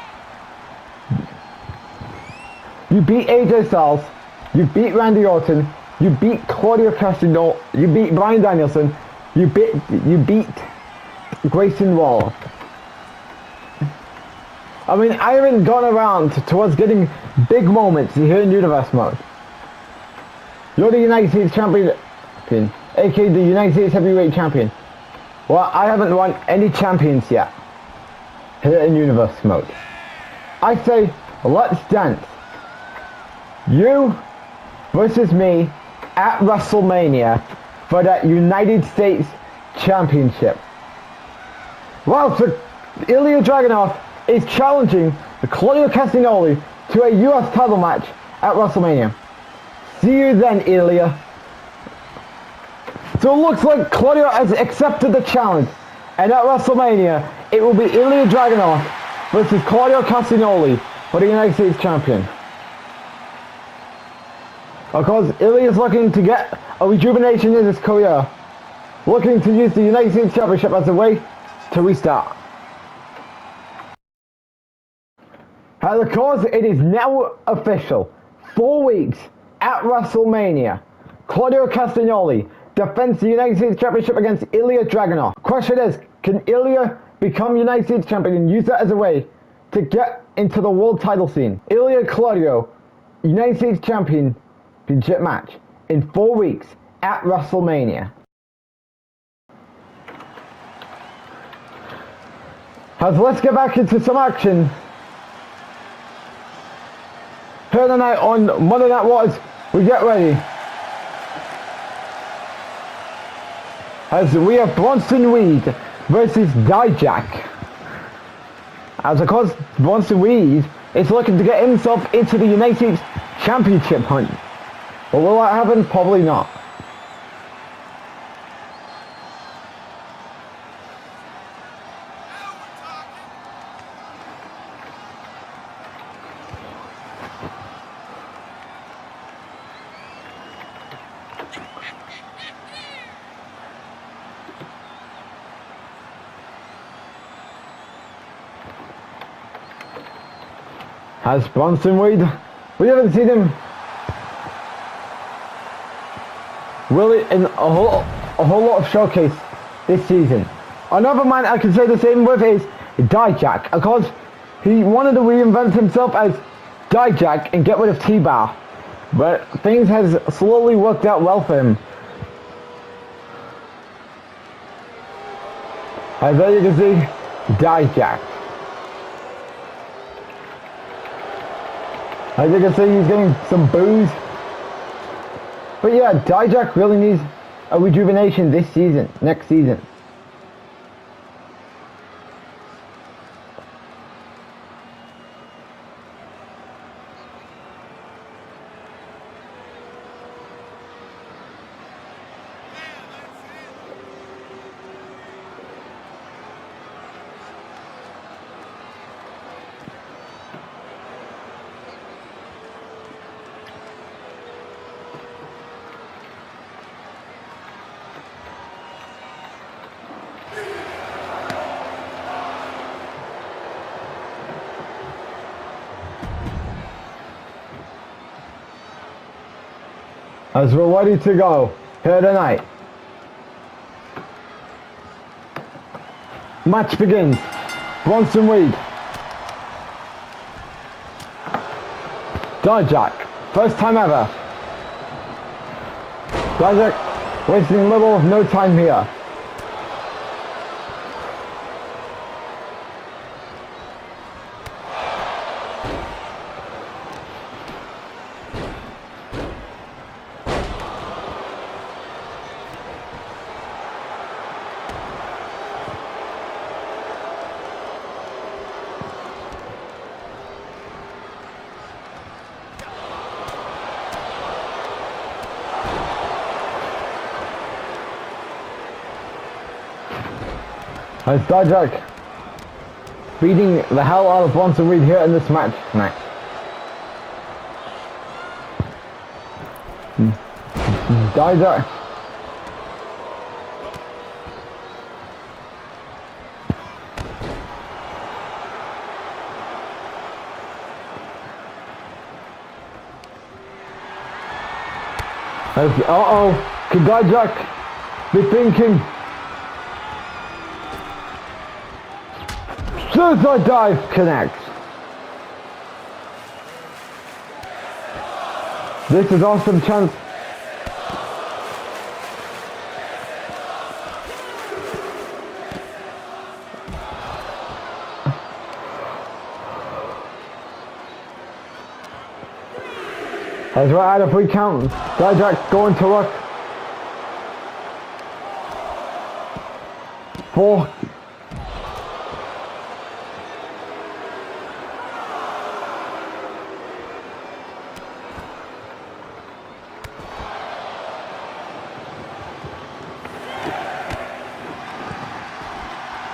You beat AJ Styles, you beat Randy Orton, you beat Claudio Castagnoli, you beat Bryan Danielson, you beat Grayson Waller. I mean, I haven't gone around towards getting big moments here in Universe mode. You're the United States Champion, aka the United States Heavyweight Champion. Well, I haven't won any champions yet here in Universe mode. I say, let's dance. You versus me at WrestleMania for that United States Championship. Well, so Ilya Dragunov is challenging the Claudio Castagnoli to a US title match at WrestleMania. See you then, Ilya. So it looks like Claudio has accepted the challenge, and at WrestleMania it will be Ilya Dragunov versus Claudio Castagnoli for the United States Champion. Of course, Ilya is looking to get a rejuvenation in his career, looking to use the United States Championship as a way to restart. And of course, it is now official. 4 weeks at WrestleMania, Claudio Castagnoli defends the United States Championship against Ilya Dragunov. Question is, can Ilya become United States Champion and use that as a way to get into the world title scene? Ilya Claudio, United States Championship match in 4 weeks at WrestleMania. So let's get back into some action here tonight on Monday Night Wars. We get ready as we have Bronson Reed versus Dijak. As of course, Bronson Reed is looking to get himself into the United States Championship hunt. But will that happen? Probably not. As Bronson Reed, we haven't seen him really in a whole lot of showcase this season. Another man I can say the same with is Dijak. Of course, he wanted to reinvent himself as Dijak and get rid of T-Bar, but things has slowly worked out well for him. As there you can see, Dijak. As you can see, he's getting some boos. But yeah, Dijak really needs a rejuvenation this season, next season. As we're ready to go here tonight. Match begins. Bronson Reed. Dijak. First time ever. Dijak wasting little of no time here. As Dijak beating the hell out of Bronson Reed here in this match tonight. Dijak Uh-oh. Could Dijak be thinking? Suicide dive connects. This is awesome chance. As we're at a 3 count, Dijak going to work. 4.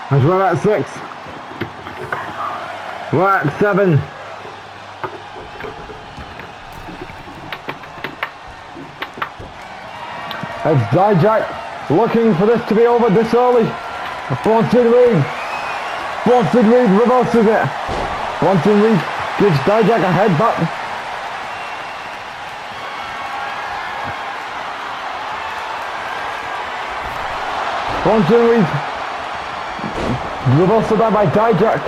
As we're at 6. We're at 7. As Dijak looking for this to be over this early. Bronson Reed. Bronson Reed reverses it. Bronson Reed gives Dijak a headbutt. Bronson Reed reverses that by Dijak.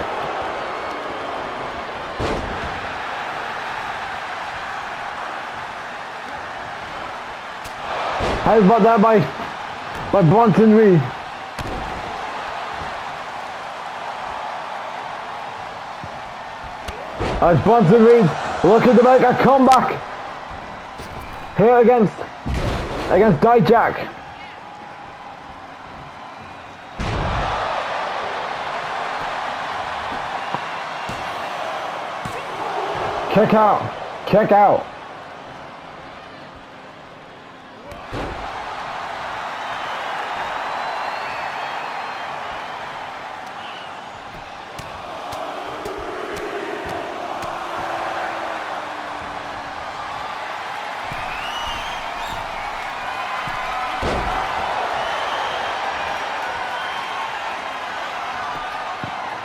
How about that by Bronson Reed? As Bronson Reed looking to make a comeback here against Dijak. Kick out. Kick out.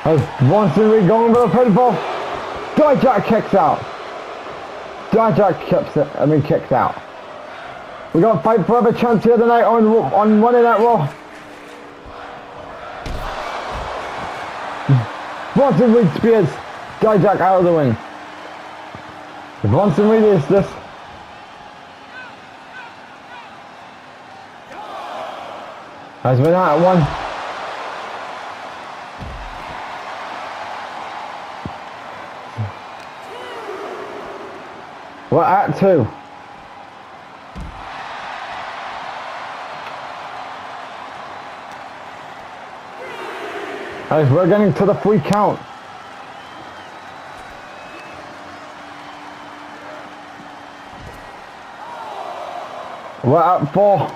As Bronson Reed going for the pinfall, Dijak kicks out. Dijak kicks out. We got a fight forever chance here tonight on Monday Night Raw. Bronson Reed spears Dijak out of the ring. Bronson Reed is this. As we're now at 1. We're at 2. As we're getting to the 3 count. We're at 4.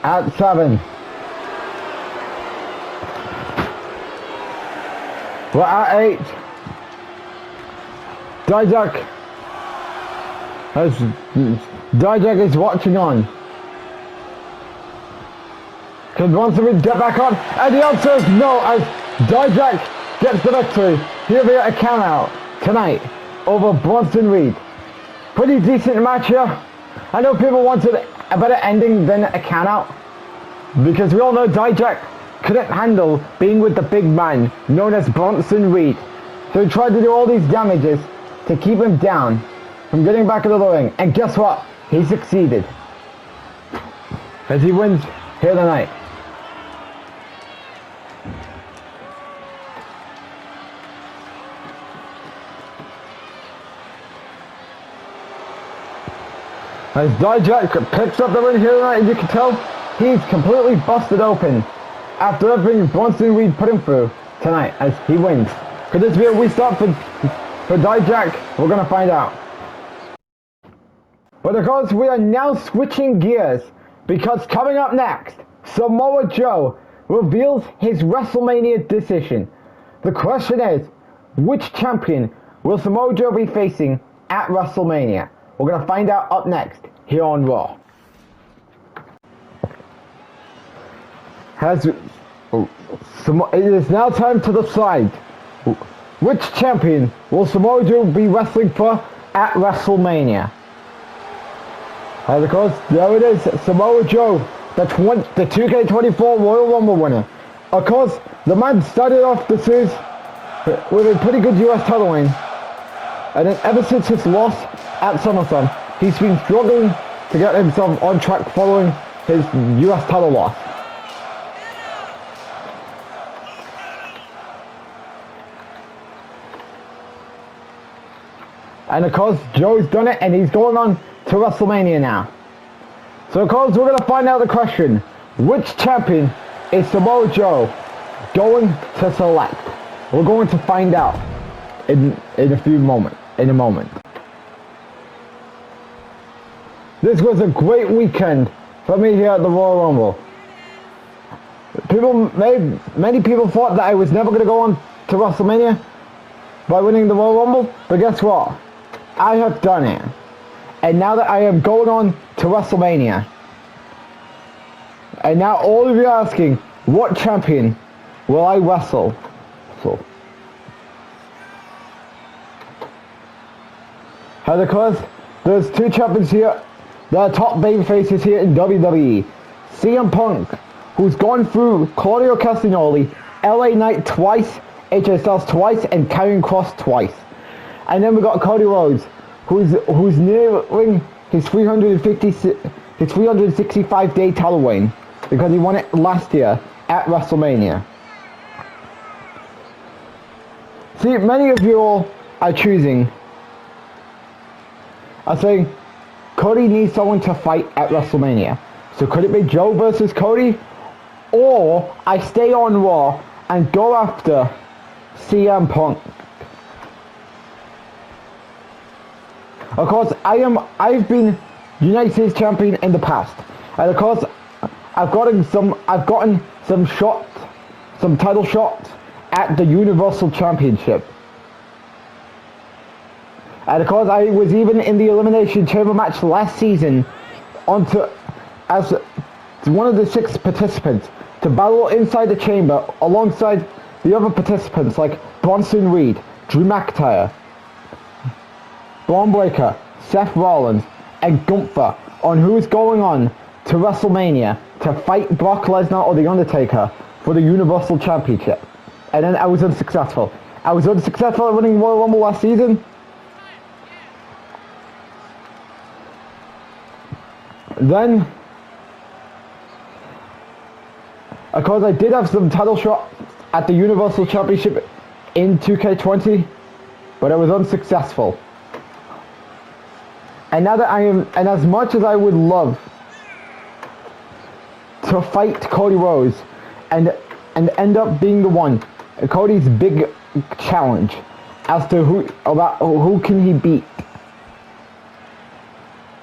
At 7. We're at 8. Dijak is watching on. Can Bronson Reed get back on? And the answer is no, as Dijak gets the victory. He'll be at a count out tonight over Bronson Reed. Pretty decent match here. I know people wanted a better ending than a count out, because we all know Dijak couldn't handle being with the big man known as Bronson Reed. So he tried to do all these damages to keep him down from getting back into the ring. And guess what? He succeeded. As he wins here tonight. As Dijak picks up the win here tonight, as you can tell, he's completely busted open after everything Bronson Reed put him through tonight as he wins. Could this be a restart for Dijak? We're going to find out. But of course, we are now switching gears, because coming up next, Samoa Joe reveals his WrestleMania decision. The question is, which champion will Samoa Joe be facing at WrestleMania? We're going to find out up next here on Raw. It is now time to decide which champion will Samoa Joe be wrestling for at WrestleMania. And of course, there it is, Samoa Joe, the 2K24 Royal Rumble winner. Of course, the man started off the series with a pretty good US title reign. And then ever since his loss at SummerSlam, he's been struggling to get himself on track following his US title loss. And of course, Joe's done it and he's going on to WrestleMania now. So of course, we're going to find out the question. Which champion is Samoa Joe going to select? We're going to find out in a moment. This was a great weekend for me here at the Royal Rumble. Many people thought that I was never going to go on to WrestleMania by winning the Royal Rumble, but guess what? I have done it. And now that I am going on to WrestleMania, and now all of you are asking, what champion will I wrestle? And of course, there's two champions here, the top babyfaces here in WWE. CM Punk, who's gone through Claudio Castagnoli, LA Knight twice, AJ Styles twice, and Karrion Kross twice. And then we got Cody Rhodes, who's nearing his 365-day title reign because he won it last year at WrestleMania. See, many of you all are saying Cody needs someone to fight at WrestleMania. So could it be Joe versus Cody, or I stay on Raw and go after CM Punk? Of course, I've been United States champion in the past, and of course, I've gotten some title shots at the Universal Championship, and of course, I was even in the Elimination Chamber match last season, as one of the 6 participants to battle inside the chamber alongside the other participants like Bronson Reed, Drew McIntyre, Braun Breaker, Seth Rollins, and Gunther on who's going on to WrestleMania to fight Brock Lesnar or The Undertaker for the Universal Championship. And then I was unsuccessful. I was unsuccessful at winning Royal Rumble last season. Then, of course, I did have some title shots at the Universal Championship in 2K20, but I was unsuccessful. And now that and as much as I would love to fight Cody Rhodes and end up being the one, Cody's big challenge as to who can he beat,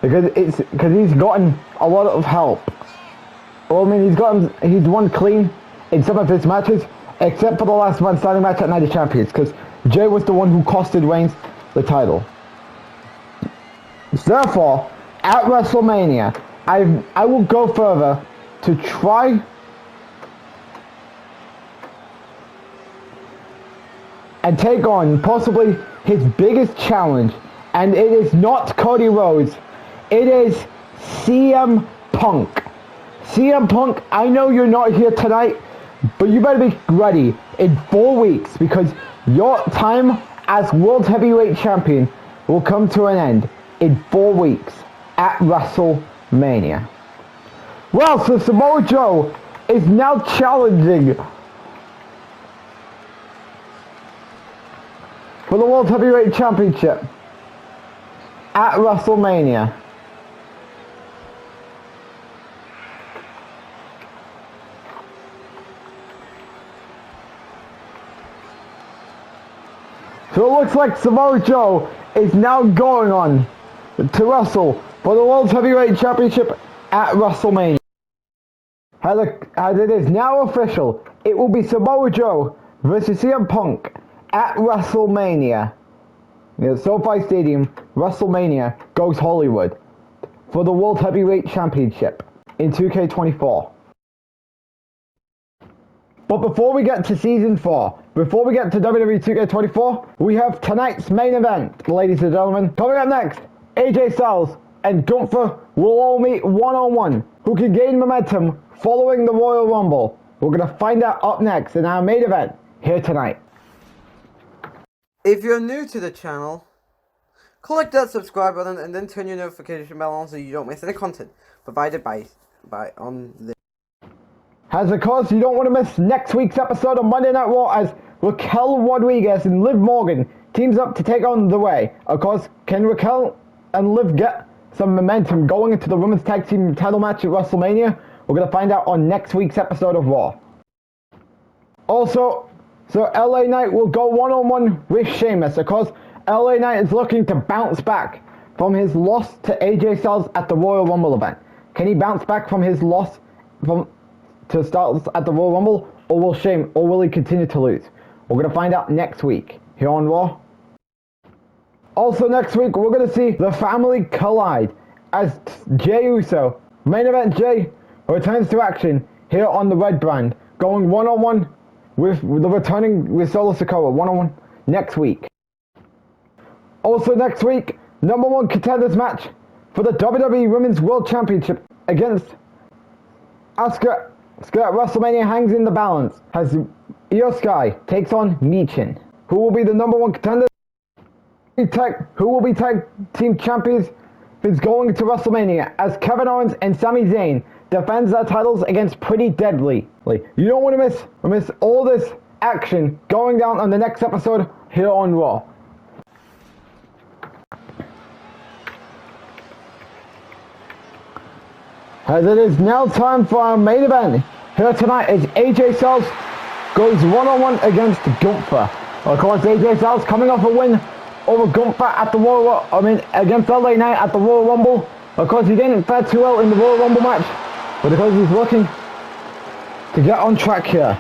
because he's gotten a lot of help. Well, I mean, he's won clean in some of his matches, except for the last man standing match at Night of Champions, because Jay was the one who costed Reigns the title. Therefore, at WrestleMania, I will go further to try and take on possibly his biggest challenge, and it is not Cody Rhodes, it is CM Punk. CM Punk, I know you're not here tonight, but you better be ready in 4 weeks, because your time as World Heavyweight Champion will come to an end in 4 weeks at WrestleMania. Well, so Samoa Joe is now challenging for the World Heavyweight Championship at WrestleMania. So it looks like Samoa Joe is now going on to wrestle for the World Heavyweight Championship at WrestleMania. as it is now official, it will be Samoa Joe versus CM Punk at WrestleMania. SoFi Stadium, WrestleMania goes Hollywood for the World Heavyweight Championship in 2K24. But before we get to Season 4, before we get to WWE 2K24, we have tonight's main event, ladies and gentlemen. Coming up next, AJ Styles and Gunther will all meet one-on-one. Who can gain momentum following the Royal Rumble? We're going to find out up next in our main event here tonight. If you're new to the channel, click that subscribe button and then turn your notification bell on so you don't miss any content provided by on this. As of course, you don't want to miss next week's episode of Monday Night Raw as Raquel Rodriguez and Liv Morgan teams up to take on The Way. Of course, can Raquel and Liv get some momentum going into the Women's Tag Team title match at WrestleMania? We're going to find out on next week's episode of Raw. Also, so LA Knight will go one-on-one with Sheamus. Of course, LA Knight is looking to bounce back from his loss to AJ Styles at the Royal Rumble event. Can he bounce back from his loss to Styles at the Royal Rumble, or will he continue to lose? We're going to find out next week here on Raw. Also next week, we're going to see the family collide as Jey Uso, main event Jey, returns to action here on the Red brand, going one-on-one with Solo Sikoa, one-on-one next week. Also next week, number 1 contenders match for the WWE Women's World Championship against Asuka. WrestleMania hangs in the balance as Io Sky takes on Michin. Who will be the number 1 contender? Who will be tag team champions is going to WrestleMania as Kevin Owens and Sami Zayn defends their titles against Pretty Deadly. You don't want to miss all this action going down on the next episode here on Raw. As it is now time for our main event here tonight as AJ Styles goes one-on-one against Gunther. Of course, AJ Styles coming off a win over Gunther at the against LA Knight at the Royal Rumble. Of course, he didn't fare too well in the Royal Rumble match, but because he's looking to get on track here.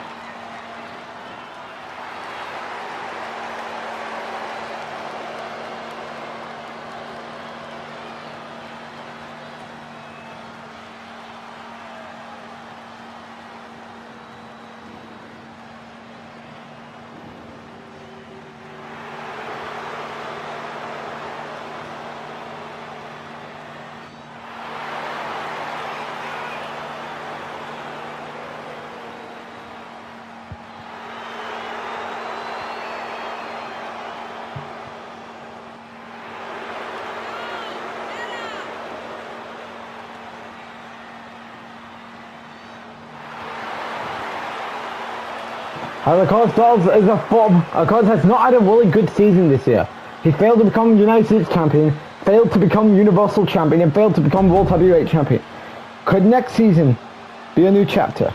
Of course, Styles is has not had a really good season this year. He failed to become United States Champion, failed to become Universal Champion, and failed to become World Heavyweight Champion. Could next season be a new chapter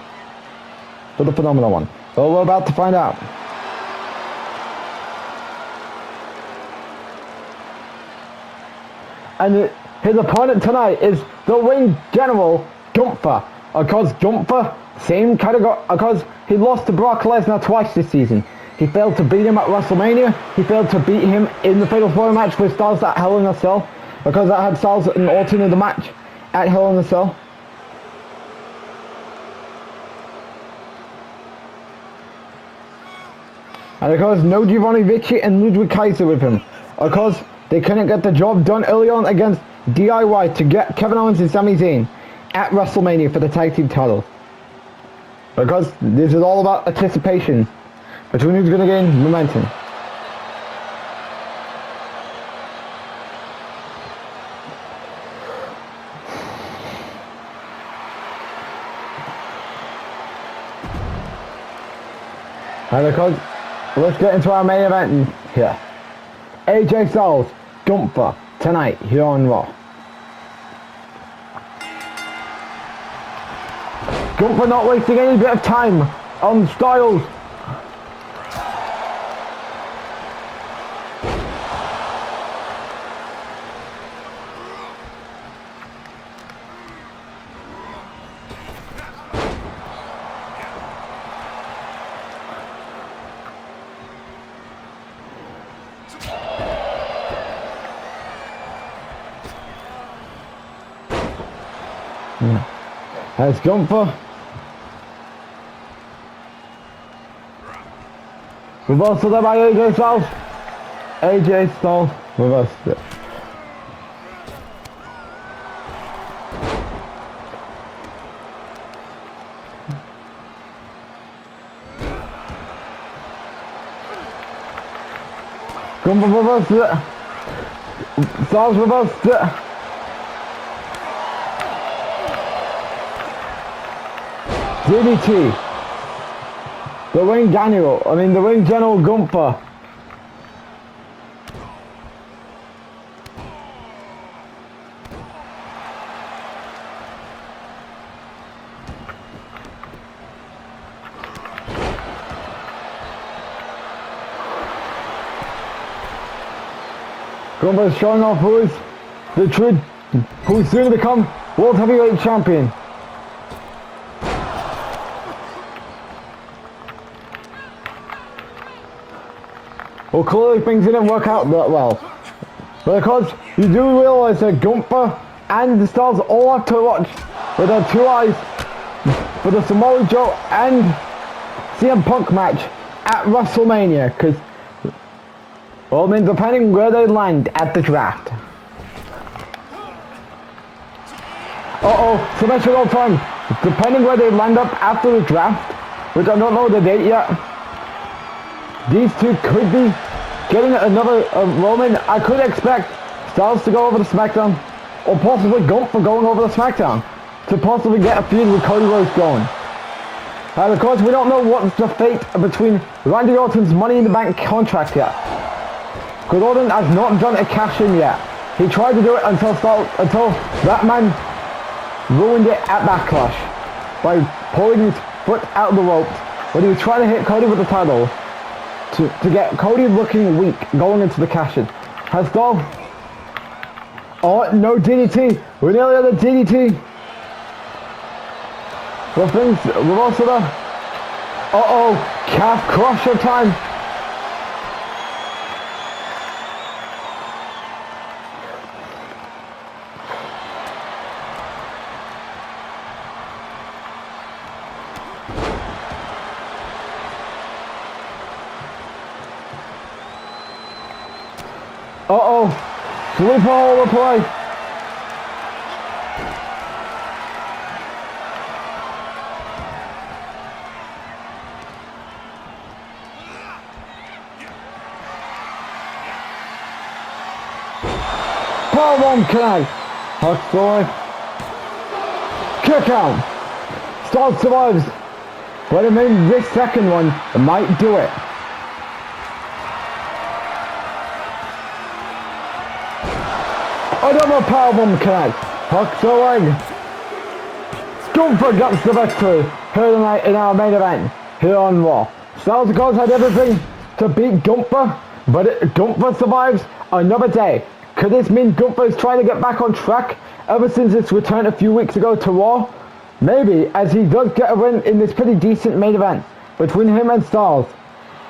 for the Phenomenal One? Well, we're about to find out. And his opponent tonight is the Ring General, Gunther. Of course, Gunther, same category, because he lost to Brock Lesnar twice this season. He failed to beat him at WrestleMania. He failed to beat him in the Fatal 4 match with Styles at Hell in a Cell, because that had Styles and Orton in the match at Hell in a Cell. And of course, no Giovanni Vinci and Ludwig Kaiser with him. Of course, they couldn't get the job done early on against DIY to get Kevin Owens and Sami Zayn at WrestleMania for the tag team title. Because this is all about anticipation between who's going to gain momentum. And of course, let's get into our main event here. AJ Styles, Gunther, tonight here on Raw. Gunther not wasting any bit of time on Styles. Has Gunther. Reversed there by AJ Styles. AJ Styles reversed it. Gunther reversed it. Styles reversed it. DDT. The ring general Gunther. Gunther is showing off who's soon to become World Heavyweight Champion. Well, clearly things didn't work out that well. But because you do realise that Gunther and the Styles all have to watch with their 2 eyes for the Samoa Joe and CM Punk match at WrestleMania. Because, well, I mean, depending where they land at the draft. Submission all time. Depending where they land up after the draft, which I don't know the date yet. These two could be getting another Roman. I could expect Styles to go over to SmackDown, or possibly Gunther going over to SmackDown to possibly get a feud with Cody Rhodes going. And of course, we don't know what's the fate between Randy Orton's Money in the Bank contract yet. Because Orton has not done a cash-in yet. He tried to do it until that man ruined it at Backlash by pulling his foot out of the ropes when he was trying to hit Cody with the title. To get Cody looking weak going into the cash-in. Has Styles. Oh, no DDT. We're nearly at the DDT. Well, things, we're also there. Calf crusher time. Sleeper all the play. Powerbomb connect. Huck boy. Kick out. Styles survives. But I mean, this second one might do it. Another powerbomb connect. Huck the leg. Gunther gets the victory here tonight in our main event here on Raw. Styles, of course, had everything to beat Gunther, but Gunther survives another day. Could this mean Gunther is trying to get back on track ever since his return a few weeks ago to Raw? Maybe, as he does get a win in this pretty decent main event between him and Styles,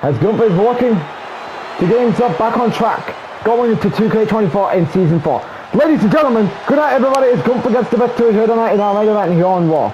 as Gunther is working to get himself back on track going into 2K24 in Season 4. Ladies and gentlemen, good night everybody, as Gunther gets the victory here tonight in our main event here on Raw.